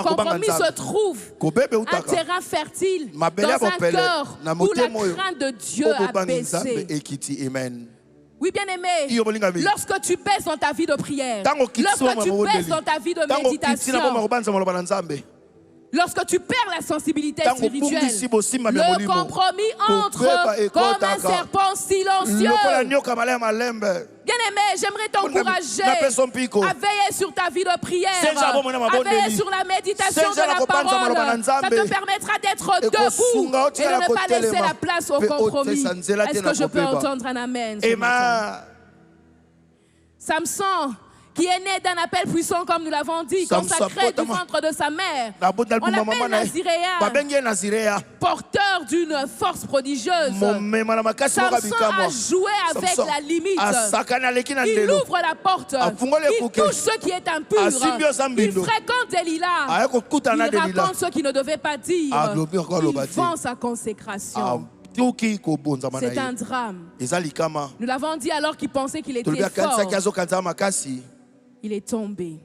compromis se trouve un terrain fertile dans un cœur où la crainte de Dieu a baissé. Oui, bien aimé, lorsque tu baisses dans ta vie de prière, lorsque tu baisses dans ta vie de méditation, lorsque tu perds la sensibilité spirituelle, le compromis entre comme un serpent silencieux. Bien-aimé, j'aimerais t'encourager à veiller sur ta vie de prière, à veiller sur la méditation de la parole. Ça te permettra d'être debout et de ne pas laisser la place au compromis. Est-ce que je peux entendre un amen ce matin? Samson, qui est né d'un appel puissant, comme nous l'avons dit, consacré du ventre de sa mère. On l'appelle Naziréa, porteur d'une force prodigieuse. Samson a joué avec la limite. Il ouvre la porte. Il touche ce qui est impur. Il fréquente Delilah. Il raconte ce qu'il ne devait pas dire. Il vend sa consécration. C'est un drame. Nous l'avons dit alors qu'il pensait qu'il était fort. Il est tombé.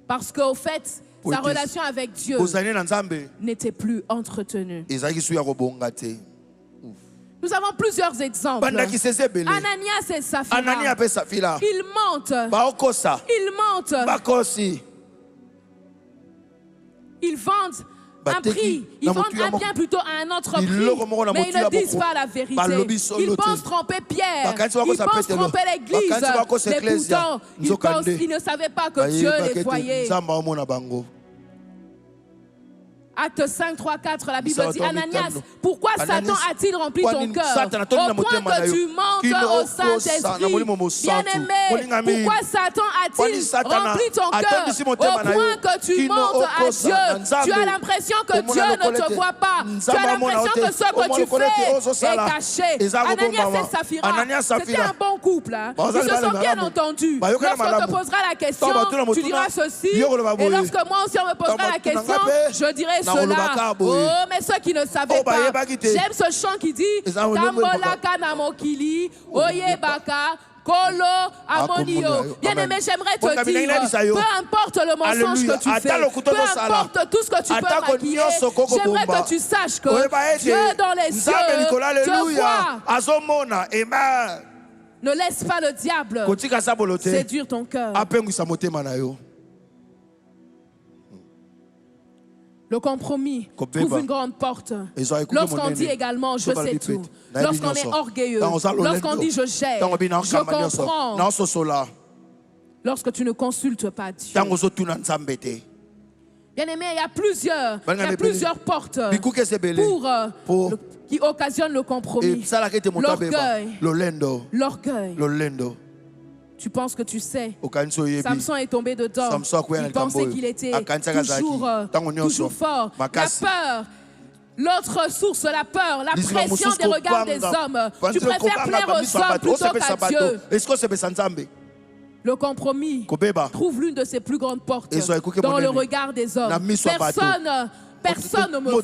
Parce qu'au fait, sa relation avec Dieu n'était plus entretenue. Nous avons plusieurs exemples. Ananias et Saphira. Ils mentent. Ils mentent. Ils vendent un prix, ils vendent un bien plutôt à un autre prix, mais ils ne disent pas la vérité. Ils pensent tromper Pierre, ils pensent tromper l'église, mais pourtant ils ne savaient pas que Dieu les voyait. Acte 5, 3, 4, la Bible dit, Ananias, pourquoi Satan a-t-il rempli ton cœur au point que tu mentes au Saint-Esprit? Bien-aimé, pourquoi Satan a-t-il rempli ton cœur au point que tu mentes à Dieu? Tu as l'impression que Dieu ne te voit pas. Tu as l'impression que ce que tu fais est caché. Ananias et Saphira, c'était un bon couple. Ils se sont bien entendus. Lorsqu'on te posera la question, tu diras ceci. Et lorsque moi aussi on me posera la question, je dirai cela. Oh, mais ceux qui ne savaient pas, j'aime ce chant qui dit Tambolaka namokili, oyebaka. Kolo Amonio. Bien-aimé, j'aimerais te dire, peu importe le mensonge que tu fais, peu importe tout ce que tu peux maquiller, j'aimerais que tu saches que Dieu dans les cieux te voit. Ne laisse pas le diable séduire ton cœur. Le compromis ouvre une grande porte. Lorsqu'on dit également je sais tout, lorsqu'on est orgueilleux, lorsqu'on dit je gère, je comprends, lorsque tu ne consultes pas Dieu. Bien aimé, il y a plusieurs portes qui occasionnent le compromis. L'orgueil. Tu penses que tu sais. Samson est tombé dedans. Il pensait qu'il était toujours fort. La peur. L'autre source, la peur, la pression des regards des hommes. Tu préfères plaire aux hommes plutôt qu'à Dieu. Le compromis trouve l'une de ses plus grandes portes dans le regard des hommes. Personne ne me voit.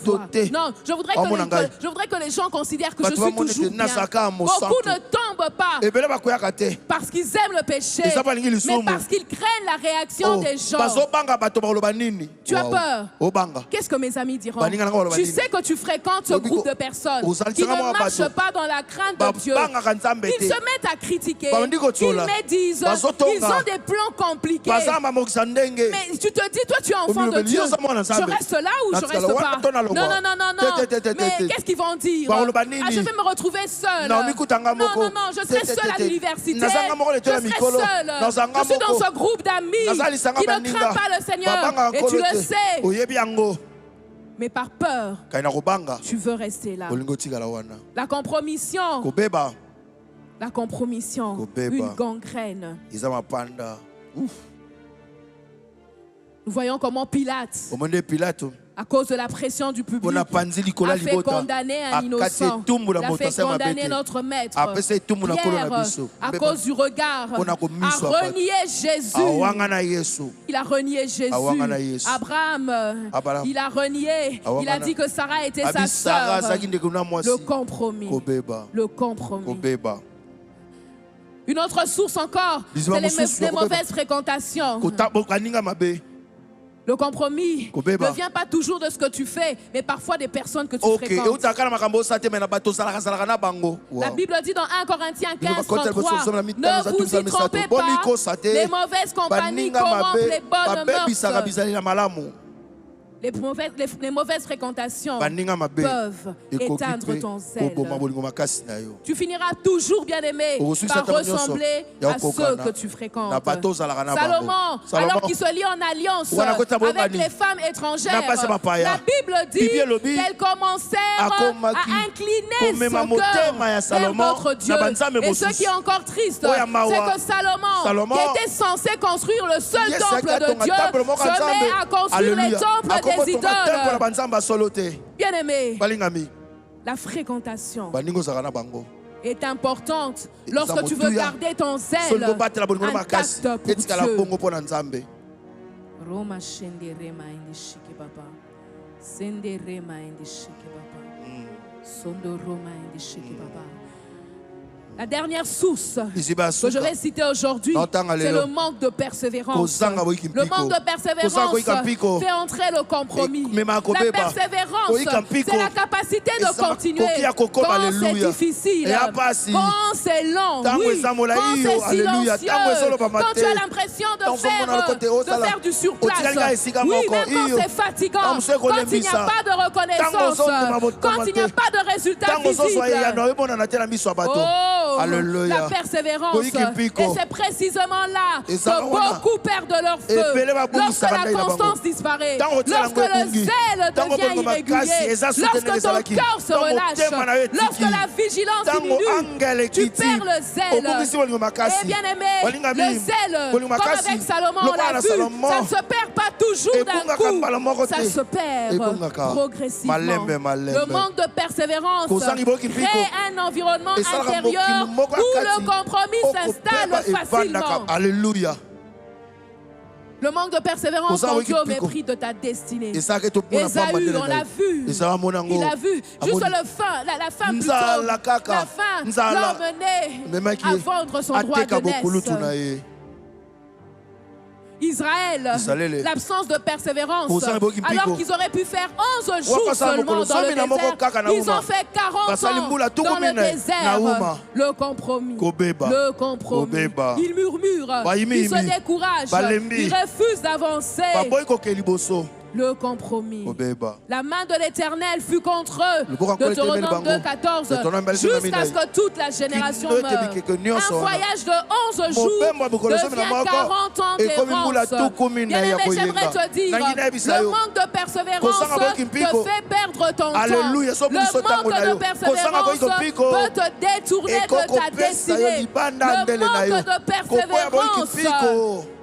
Non, je voudrais que les gens considèrent que je suis toujours bien. Beaucoup ne tombent pas parce qu'ils aiment le péché, mais parce qu'ils craignent la réaction des gens. Tu as peur. Qu'est-ce que mes amis diront? Tu sais que tu fréquentes ce groupe de personnes qui ne marchent pas dans la crainte de Dieu. Ils se mettent à critiquer. Ils médisent. Ils ont des plans compliqués. Mais tu te dis, toi tu es enfant de Dieu. Je reste là ou je reste pas? Non. Mais qu'est-ce qu'ils vont dire? Je vais me retrouver seule. Non, je serai seule à l'université. Je serai seule. Je suis dans ce groupe d'amis qui ne craint pas le Seigneur. Et tu le sais. Mais par peur, tu veux rester là. La compromission, une gangrène. Nous voyons comment Pilate, à cause de la pression du public, a fait condamner un innocent. Il a fait condamner notre maître. Pierre, à cause du regard, a renié Jésus. Il a renié Jésus. Abraham, il a renié. Il a dit que Sarah était sa sœur. Le compromis. Une autre source encore, c'est les mauvaises fréquentations. Le compromis ne vient pas toujours de ce que tu fais, mais parfois des personnes que tu fréquentes. La Bible dit dans 1 Corinthiens 15:33, ne vous y trompez pas, les mauvaises compagnies corrompent les bonnes mœurs. Les mauvaises fréquentations peuvent éteindre ton zèle. Tu finiras toujours, bien aimé, par ressembler à ceux que tu fréquentes. Salomon, alors qu'il se lie en alliance avec les femmes étrangères, la Bible dit qu'elles commencèrent à incliner son cœur vers notre Dieu. Et ce qui est encore triste, c'est que Salomon, qui était censé construire le seul temple de Dieu, se met à construire les temples des idoles. Bien aimé, la fréquentation est importante lorsque tu veux garder ton zèle intact pour Dieu. Roma shende rema indi shiki baba. Sende rema indi shiki baba. Sondo roma indi shiki baba. La dernière source que je vais citer aujourd'hui, c'est le manque de persévérance. Le manque de persévérance fait entrer le compromis. La persévérance, c'est la capacité de continuer quand c'est difficile, quand c'est long, oui, quand c'est silencieux, quand tu as l'impression de faire du surplace, oui, même quand c'est fatigant, quand il n'y a pas de reconnaissance, quand il n'y a pas de résultat visible. Oh, la persévérance. Et c'est précisément là que beaucoup perdent leur feu. Lorsque la constance disparaît, lorsque le zèle devient irrégulier, lorsque ton cœur se relâche, lorsque la vigilance diminue, tu perds le zèle. Et bien aimé, le zèle, comme avec Salomon, on l'a vu, ça ne se perd pas toujours d'un coup, ça se perd progressivement. Le manque de persévérance crée un environnement intérieur où le compromis s'installe facilement. Alléluia. Le manque de persévérance conduit au mépris de ta destinée. Ésaü, on l'a vu. Il a vu juste la fin plutôt. La fin l'a mené à vendre son droit de naissance. Israël, l'absence de persévérance, alors qu'ils auraient pu faire 11 jours seulement dans le désert, ils ont fait 40 ans dans le désert. Le compromis, ils murmurent, ils se découragent, ils refusent d'avancer. Le compromis. La main de l'Éternel fut contre eux. Deutéronome 2,14. Jusqu'à ce que toute la génération meure. Un voyage de 11 jours devient 40 ans d'errance. Bien-aimé, j'aimerais te dire, le manque de persévérance te fait perdre ton temps. Le manque de persévérance peut te détourner de ta destinée. Le manque de persévérance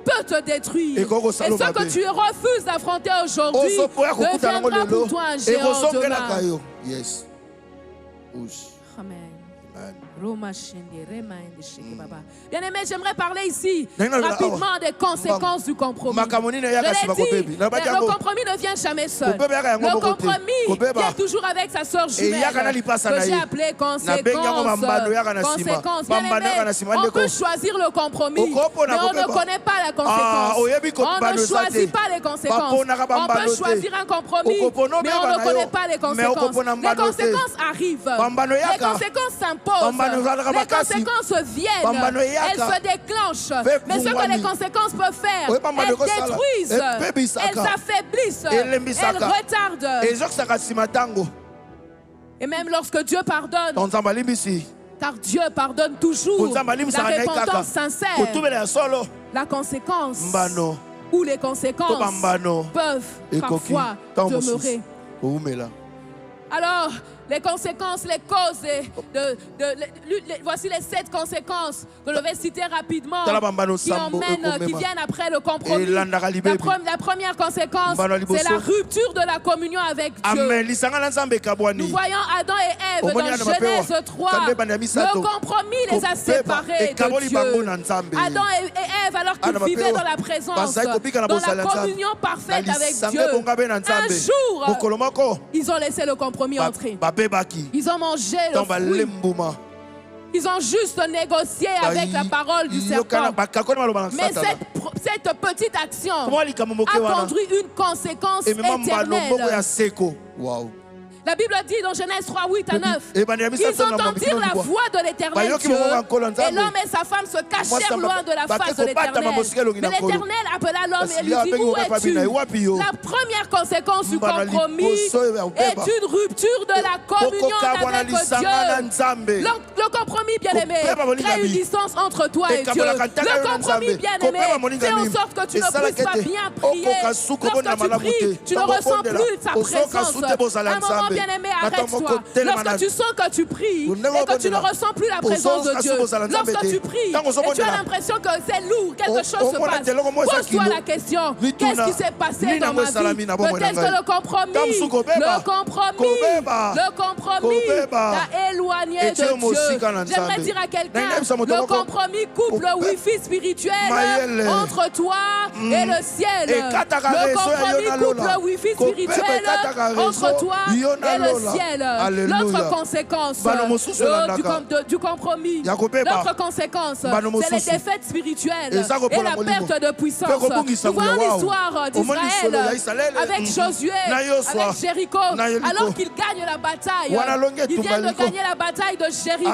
peut te détruire. Et ce que tu refuses d'affronter aujourd'hui deviendra pour toi un géant demain. Yes. Amen. Bien-aimé, j'aimerais parler ici rapidement des conséquences du compromis. Je l'ai dit, le compromis ne vient jamais seul. Le compromis vient toujours avec sa sœur jumelle, que j'ai appelée conséquence. Bien-aimé, on peut choisir le compromis, mais on ne connaît pas la conséquence. On ne choisit pas les conséquences. On peut choisir un compromis, mais on ne connaît pas les conséquences. Les conséquences arrivent. Les conséquences s'imposent. Les conséquences viennent, elles se déclenchent. Mais ce que les conséquences peuvent faire, elles détruisent, elles affaiblissent, elles retardent. Et même lorsque Dieu pardonne, car Dieu pardonne toujours, la repentance sincère, la conséquence ou les conséquences peuvent parfois demeurer. Alors, les conséquences, les causes, voici les 7 conséquences que je vais citer rapidement qui viennent après le compromis. La première conséquence, c'est la rupture de la communion avec Dieu. Nous voyons Adam et Ève dans Genèse 3. Le compromis les a séparés de Dieu. Adam et Ève, alors qu'ils vivaient dans la présence, dans la communion parfaite avec Dieu, un jour, ils ont laissé le compromis entrer. Ils ont mangé le fruit. Ils ont juste négocié avec la parole du serpent. Mais cette petite action a conduit une conséquence éternelle. La Bible dit dans Genèse 3, 8 à 9, ils entendirent la voix de l'Éternel Dieu, et l'homme et sa femme se cachèrent loin de la face de l'Éternel. Mais l'Éternel appela l'homme et lui dit, où es-tu? La première conséquence du compromis est une rupture de la communion avec Dieu. Le compromis, bien-aimé, crée une distance entre toi et Dieu. Le compromis, bien-aimé, fait en sorte que tu ne puisses pas bien prier. Lorsque tu pries, tu ne ressens plus sa présence. À un moment, bien-aimé, arrête-toi. Lorsque tu sens que tu pries et que tu ne ressens plus la présence de Dieu, lorsque tu pries et tu as l'impression que c'est lourd, quelque chose se passe, pose-toi la question, qu'est-ce qui s'est passé dans ma vie? Peut-être que le compromis t'a éloigné de Dieu. J'aimerais dire à quelqu'un, le compromis coupe le wifi spirituel entre toi et le ciel. Le compromis coupe le wifi spirituel entre toi et le ciel. L'autre conséquence du compromis, l'autre conséquence, c'est les défaites spirituelles et la perte de puissance. Nous voyons l'histoire d'Israël avec Josué, avec Jéricho, alors qu'il gagne la bataille. Il vient de gagner la bataille de Jéricho,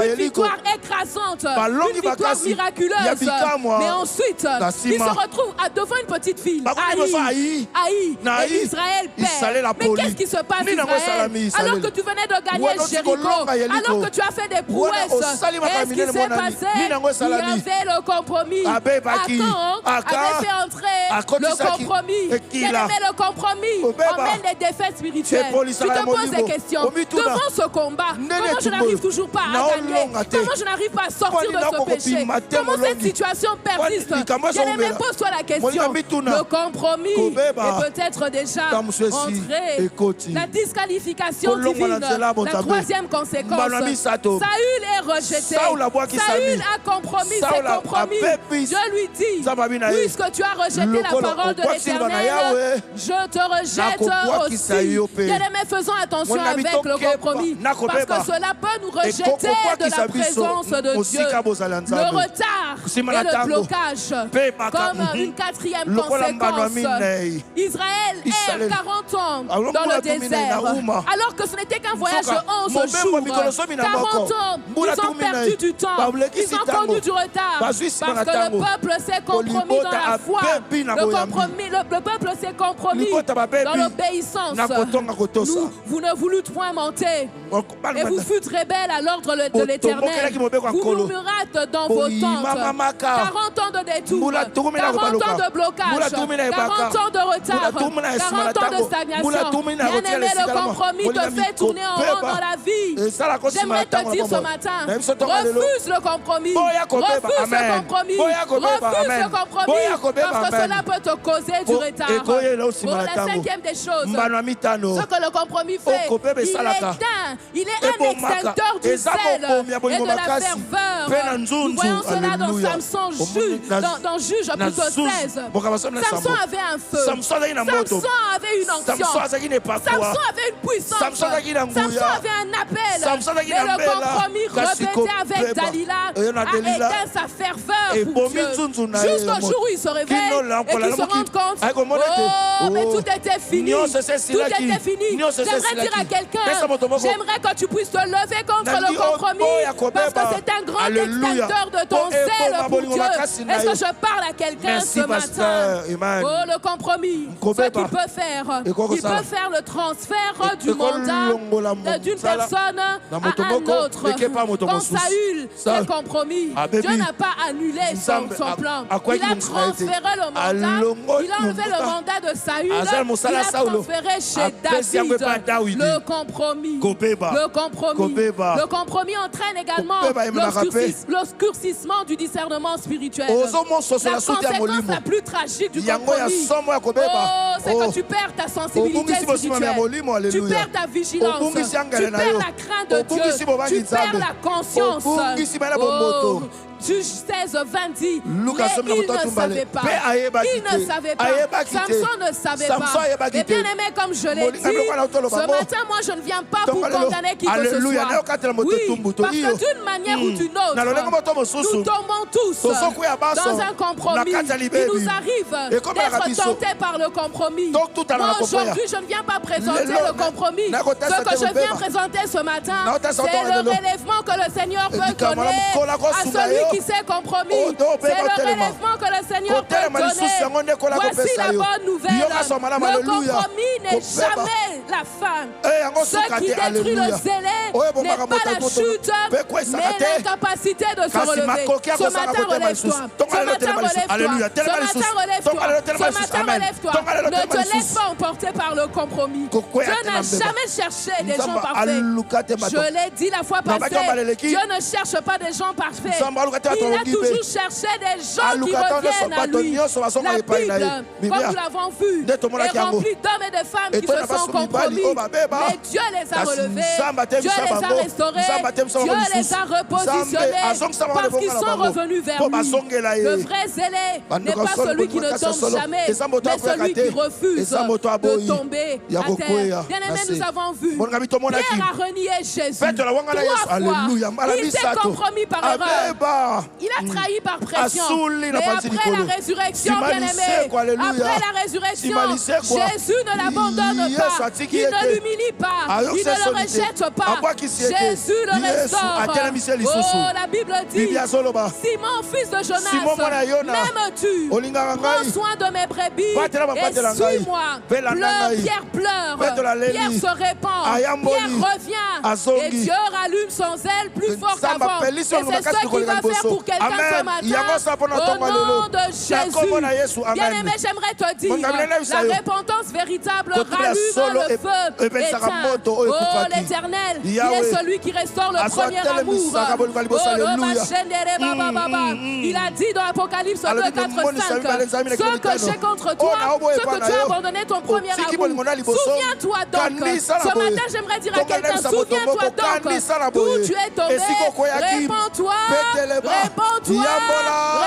une victoire écrasante, une victoire miraculeuse. Mais ensuite, il se retrouve devant une petite ville, Haï, et Israël perd. Mais qu'est-ce qui se passe, Israël? Alors que tu venais de gagner Jéricho, alors que tu as fait des prouesses, qu'est-ce qui s'est passé? Il y avait le compromis. Akan avait fait entrer le compromis. Bien-aimé, le compromis emmène des défaites spirituelles. Tu te poses des questions. Devant ce combat, comment je n'arrive toujours pas à gagner? Comment je n'arrive pas à sortir de ce péché? Comment cette situation persiste? Bien-aimé, pose-toi la question. Le compromis est peut-être déjà entré. La disqualification divine. La troisième conséquence, Saül est rejeté. Saül a compromis ses compromis. Dieu lui dit, puisque tu as rejeté la parole de l'Éternel, je te rejette aussi. Bien-aimés, faisons attention avec le compromis, parce que cela peut nous rejeter de la présence de Dieu. Le retard et le blocage, comme une quatrième conséquence. Israël erre 40 ans dans le désert, alors que ce n'était qu'un voyage de 11 jours. 40 ans, ils ont perdu du temps, ils ont connu du retard, parce que le peuple s'est compromis dans la foi, le peuple s'est compromis dans l'obéissance. Vous ne voulûtes point monter, et vous fûtes rebelles à l'ordre de l'Éternel. Vous murmurâtes dans vos tentes. 40 ans de détour, 40 ans de blocage, 40 ans de retard, 40 ans de stagnation. Bien-aimé, le compromis te fait tourner en rond dans la vie. J'aimerais te dire ce matin, refuse le compromis. Refuse le compromis. Refuse le compromis, parce que cela peut te causer du retard. La cinquième des choses, ce que le compromis fait, il est un extincteur du zèle et de la ferveur. Nous voyons cela dans Samson, dans Juge plutôt 16. Samson avait un feu. Samson avait une onction. Samson avait une puissance. Samson avait un appel. Et le compromis répété avec Dalila a éteint sa ferveur pour Dieu. Jusqu'au jour où il se réveille et qu'il se rende compte, oh, mais tout était fini. Tout était fini. J'aimerais dire à quelqu'un, j'aimerais que tu puisses te lever contre le compromis, parce que c'est un grand extincteur de ton zèle pour Dieu. Est-ce que je parle à quelqu'un ce matin? Oh, le compromis, ce qu'il peut faire, il peut faire le transfert du mandat d'une personne à un autre. Quand Saül s'est compromis, Dieu n'a pas annulé son plan. Il a transféré le mandat, il a enlevé le mandat de Saül, il a transféré chez David. Le compromis. Le compromis entraîne également l'obscurcissement du discernement spirituel. La conséquence la plus tragique du compromis, c'est que tu perds ta sensibilité spirituelle, tu perds ta vigilance, tu perds la crainte de Dieu, tu perds la conscience. Juge 16, 20 dit, mais il ne savait pas. Il ne savait pas. Samson ne savait pas. Et bien aimé, comme je l'ai dit, ce matin, moi je ne viens pas pour condamner qui que ce soit. Oui, parce que d'une manière ou d'une autre, nous tombons tous dans un compromis. Il nous arrive d'être tentés par le compromis. Moi aujourd'hui, je ne viens pas présenter le compromis. Ce que je viens présenter ce matin, c'est le relèvement que le Seigneur peut donner à celui qui s'est compromis. C'est le relèvement que le Seigneur peut donner. Voici la bonne nouvelle. Le compromis n'est jamais la fin. Ce qui détruit le zèle n'est pas la chute, mais l'incapacité de se relever. Ce matin, relève-toi. Ce matin, relève-toi. Ce matin, relève-toi. Ce matin, relève-toi. Ne te laisse pas emporter par le compromis. Dieu n'a jamais cherché des gens parfaits. Je l'ai dit la fois passée. Dieu ne cherche pas des gens parfaits. Il a toujours cherché des gens qui reviennent à lui. La Bible, comme nous l'avons vu, est remplie d'hommes et de femmes qui se sont compromis. Mais Dieu les a relevés, Dieu les a restaurés, Dieu les a repositionnés parce qu'ils sont revenus vers lui. Le vrai zélé n'est pas celui qui ne tombe jamais, mais celui qui refuse de tomber à terre. Bien aimé, nous avons vu, Pierre a renié Jésus 3 fois. Il s'est compromis par erreur. Il a trahi par pression. Mais après la résurrection, bien-aimé, après la résurrection, Jésus ne l'abandonne pas. Il ne l'humilie pas. Il ne le rejette pas. Jésus le restaure. Oh, la Bible dit, Simon, fils de Jonas, m'aimes-tu? Prends soin de mes brebis et suis-moi. Pierre pleure. Pierre se répand. Pierre revient. Et Dieu rallume son zèle plus fort qu'avant. Et c'est ce qu'il va faire pour quelqu'un ce matin. Au nom de Jésus. Bien-aimé, j'aimerais te dire, la repentance véritable rallume le le feu éteint. Oh, l'Éternel, il est celui qui restaure le premier amour. Il a dit dans Apocalypse 2, 4, 5, ce que j'ai contre toi, ce que tu as abandonné ton premier amour. Souviens-toi donc. Ce matin, j'aimerais dire à quelqu'un, souviens-toi donc d'où tu es tombé. Répands-toi, répands-toi,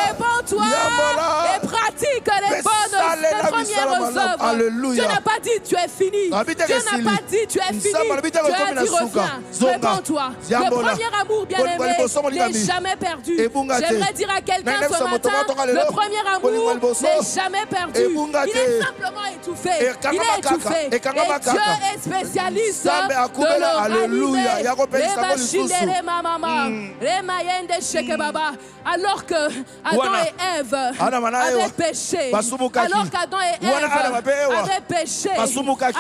répands-toi et pratique les premières œuvres. Dieu n'a pas dit tu es fini. Dieu n'a pas dit tu es fini. Dieu a dit reviens, répands-toi. Le premier amour, bien-aimé, n'est jamais perdu. J'aimerais dire à quelqu'un ce matin, le premier amour n'est jamais perdu. Il est simplement étouffé. Il est étouffé. Et Dieu est spécialiste de le rallumer. Alors que Adam et Ève avaient péché, alors qu'Adam et Ève avaient péché,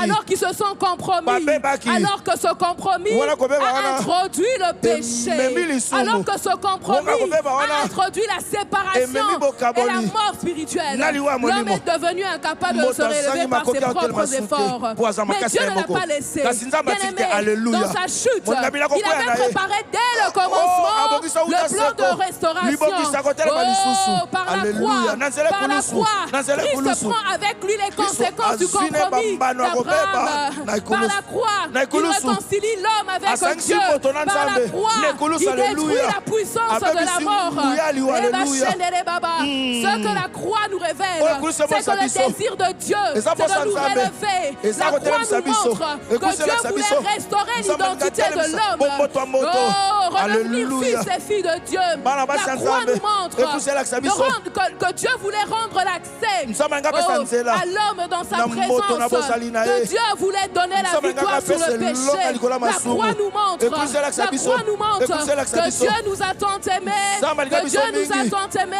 alors qu'ils se sont compromis, alors que ce compromis a introduit le péché, alors que ce compromis a introduit la séparation et la mort spirituelle, l'homme est devenu incapable de se relever par ses propres efforts. Mais Dieu ne l'a pas laissé. Bien-aimé, dans sa chute, il avait préparé dès le commencement le plan de restauration. Oh, par la croix, Christ prend avec lui les conséquences du compromis d'Abraham. Par la croix, il réconcilie l'homme avec Dieu. Par la croix, il détruit la puissance de la mort. Ce que la croix nous révèle, c'est que le désir de Dieu, c'est de nous relever. La croix nous montre que Dieu voulait restaurer l'identité de l'homme. Oh, redevenir fils et filles de Dieu. La croix nous montre que Dieu voulait rendre l'accès à l'homme dans sa présence, que Dieu voulait donner la victoire sur le péché. La croix nous montre que Dieu nous a tant aimés, que Dieu nous a tant aimés.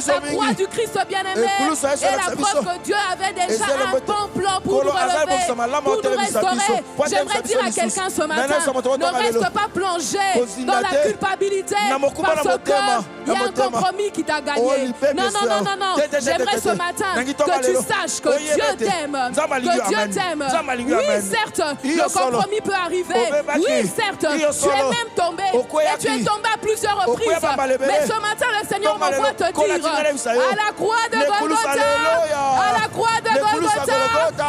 La croix du Christ bien-aimé est la preuve que Dieu avait déjà un bon plan pour nous relever, pour nous restaurer. J'aimerais dire à quelqu'un ce matin, ne reste pas plongé dans la culpabilité parce qu'il y a un compromis qui t'a gagné. Non. J'aimerais ce matin que tu saches que Dieu t'aime. Que Dieu t'aime. Oui, certes, le compromis peut arriver. Oui, certes, tu es même tombé. Et tu es tombé à plusieurs reprises. Mais ce matin, le Seigneur m'envoie te dire, à la croix de Golgotha,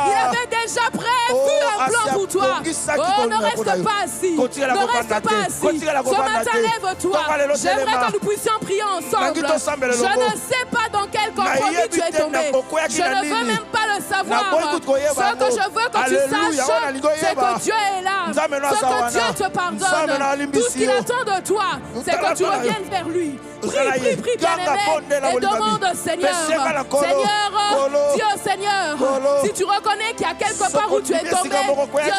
il avait déjà prévu un plan pour toi. Oh, ne reste pas assis. Ne reste pas assis. Ce matin, lève-toi. J'aimerais que nous puissions prier ensemble. Je ne sais pas dans quel compromis tu es tombé. Je ne veux même pas le savoir. Ce que je veux que tu saches, c'est que Dieu est là. Ce que Dieu te pardonne. Tout ce qu'il attend de toi, c'est que tu reviennes vers lui. Prie, bien-aimé, et demande au Seigneur. Dieu, Seigneur, si tu reconnais qu'il y a quelque part où tu es tombé, Dieu,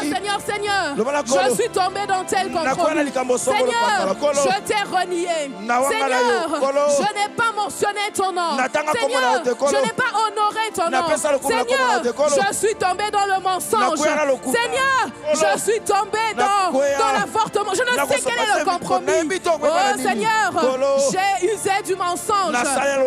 Seigneur, je suis tombé dans tel compromis. Seigneur, je t'ai renié. Seigneur, je n'ai pas mentionné ton nom. Seigneur, je n'ai pas honoré ton nom. Seigneur, je suis tombé dans le mensonge. Seigneur, je suis tombé dans l'avortement. Je ne sais quel est le compromis. Oh Seigneur, j'ai usé du mensonge.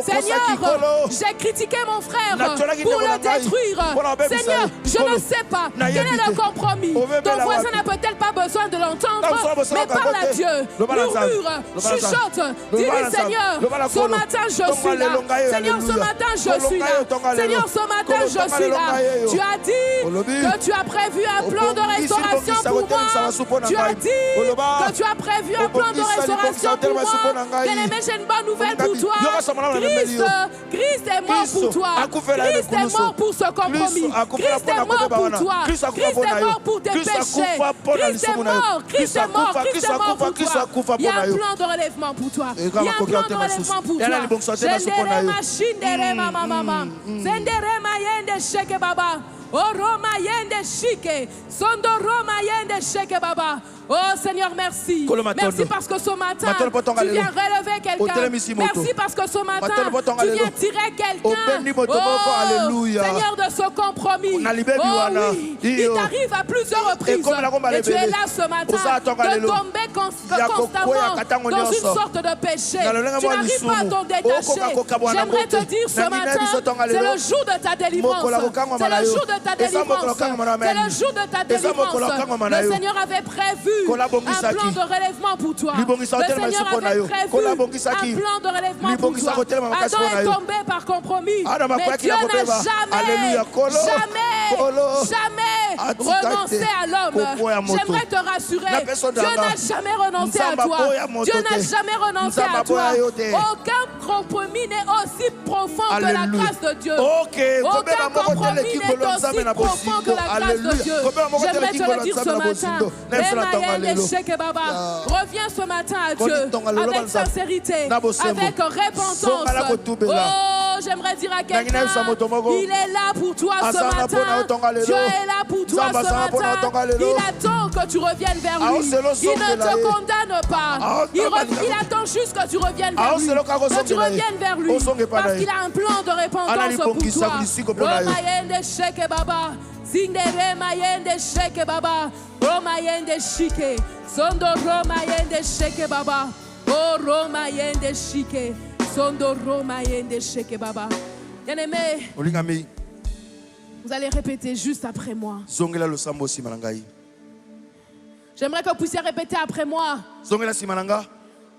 Seigneur, j'ai critiqué mon frère pour le détruire. Seigneur, je ne sais pas quel est le compromis. Ton voisin n'a peut-être pas besoin de l'entendre, mais parle à Dieu. Murmure, chuchote. Dis-lui, Seigneur, ce matin je suis là. Seigneur, ce matin je suis là. Seigneur, ce matin je suis là. Tu as dit que tu as prévu un plan de restauration pour moi. Tu as dit que tu as prévu un plan de restauration pour moi. Bien-aimé, j'ai une bonne nouvelle pour toi. Christ est mort pour toi. Christ est mort pour ce compromis. Christ est mort pour toi. Christ est mort pour tes péchés. Christ est mort. Christ est mort. Christ est mort pour toi. Il y a un plan de relèvement pour toi. Il y a un plan de relèvement pour toi. Sendere machindere mama. Sendere mayende sheke baba. Oroma yende shike. Sondo roma yende sheke baba. Oh Seigneur, merci. Kolo matondo. Merci parce que ce matin, Matondo potonga tu lelo. viens relever quelqu'un. Otelemi moto. Merci parce que ce matin, Matondo potonga tu viens lelo. tirer quelqu'un. Obendi moto boko, alléluia. Seigneur, de ce compromis. On a libéré Oh wana. oui, Iyo. il t'arrive à plusieurs reprises. comme la comba Et tu es lebele. là ce matin Osa tonga de lelo. tomber Ya constamment kokoya katango dans une nyonso. sorte de péché. Na lolenge Tu mwa n'arrives pas à lisumu. t'en détacher. Okoka koka bwana J'aimerais te bote. dire ce Na ngina matin, biso tonga c'est lelo. le jour de ta délivrance. Mokola kokangwa C'est le manayo. jour de ta Esa mokola délivrance. kokangwa manayo. C'est le jour de ta Esa mokola kokangwa délivrance. manayo. Le Seigneur avait prévu Kola un bongisaki. plan de relèvement pour toi. Libongisa Le hotel Seigneur masuko na avait yo. prévu Kola un bongisaki. plan de relèvement pour Libongisa toi. hotel makasi Adam na est yo. tombé par compromis. Adam Mais akwaki Dieu na n'a kobeba. Alléluia. Kolo. jamais Atika renoncé te. à l'homme. Koko ya moto. J'aimerais te rassurer. Na personne Dieu d'anga. n'a jamais renoncé à Nzamba toi. boya moto Dieu n'a te. jamais renoncé Nzamba à toi. boya yo te. Aucun compromis n'est aussi profond que la Alléluia. grâce de Dieu. Ok. Aucun Kobeba moko compromis teleki n'est kolo aussi nzambe na profond que bosindo. la grâce de Alléluia. Dieu. Kobeba moko J'aimerais teleki te kolo le dire ce nzambe na matin. bosindo. Nefso na tonga Remayende lelo. Sheke Baba. Ya. Reviens ce matin à Koni Dieu tonga lelo avec banza. sincérité, Na bosembo. avec repentance. Songa la kotubela. Oh, j'aimerais dire à quelqu'un, Nangina yusa moto moko. il est là pour toi ce Asanga pona matin. otonga lelo. Dieu est là pour toi Zamba ce sanga pona matin. otonga lelo. Il attend que tu reviennes vers Ah, lui. c'est le Il ne son de la te haie. condamne pas. Ah, Il tabalika. attend juste que tu reviennes Ah, vers c'est lui. le carreau son Que tu de la haie. reviennes vers lui. Oh, son est pas Parce là. qu'il a un plan de Ana repentance ni pour bongisa toi. bulisiko pona yo. Romayende Sheke Baba. Zingere Mayende Sheke Baba. Romayende Shike. Sondo Romayende Sheke Baba. Oh Romayende Shike. Sondo Romayende Sheke Baba. Bien-aimé, Olingami. vous allez répéter juste après moi. Zongela losambo simanangai. J'aimerais que vous puissiez répéter après moi Zongela simananga.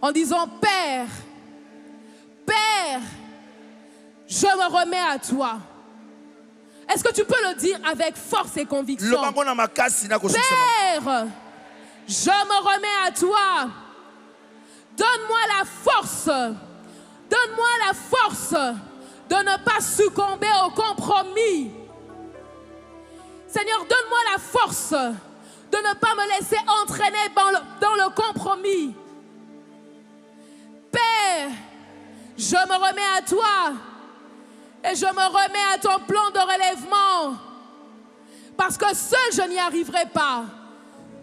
en disant Père, Père, je me remets à toi. Est-ce que tu peux le dire avec force et conviction? Lobango na makasi na kosukisa. Père, je me remets à toi. Donne-moi la force. Donne-moi la force de ne pas succomber au compromis. Seigneur, donne-moi la force de ne pas me laisser entraîner dans le compromis. Père, je me remets à toi et je me remets à ton plan de relèvement. Parce que seul je n'y arriverai pas.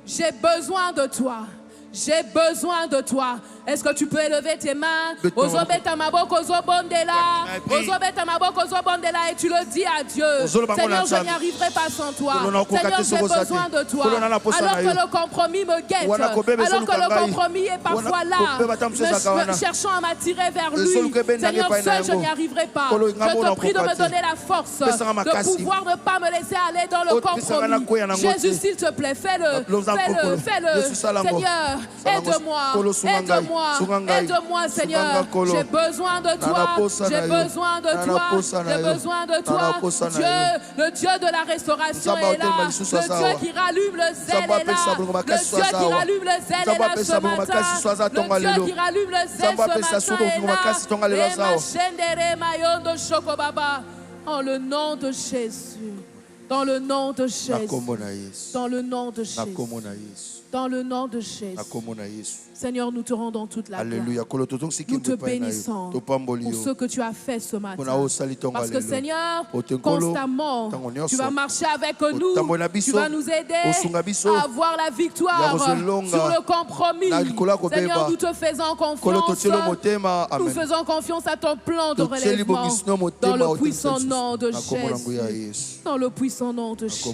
J'ai besoin de toi. J'ai besoin de toi. Est-ce que tu peux élever tes mains? Ozobeta maboko ozobondela. Ozobeta maboko ozobondela et tu le dis à Dieu. Seigneur, je n'y arriverai pas sans toi. Seigneur, j'ai besoin de toi. Alors que le compromis me guette. Alors que le compromis est parfois là. Cherchant à m'attirer vers lui. Seigneur, seul je n'y arriverai pas. Je te prie de me donner la force de pouvoir ne pas me laisser aller dans le compromis. Jésus, s'il te plaît, fais-le. Fais-le. Fais-le. Seigneur, aide-moi. Aide-moi. Aide-moi, Seigneur. J'ai besoin de toi. J'ai besoin de toi. J'ai besoin de toi. Dieu, le Dieu de la restauration est là. Le Dieu qui rallume le zèle est là. Le Dieu qui rallume le zèle est là ce matin. Le Dieu qui rallume le zèle ce matin est là. En le nom de Jésus. Dans le nom de Jésus. Dans le nom de Jésus. Dans le nom de Jésus. Seigneur, nous te rendons toute la gloire. Nous te bénissons pour ce que tu as fait ce matin. Parce que Seigneur, constamment, tu vas marcher avec nous. Tu vas nous aider à avoir la victoire sur le compromis. Seigneur, nous te faisons confiance. Nous faisons confiance à ton plan de relèvement. Dans le puissant nom de Jésus. Dans le puissant nom de Jésus.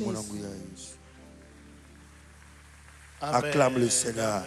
Acclame le Seigneur.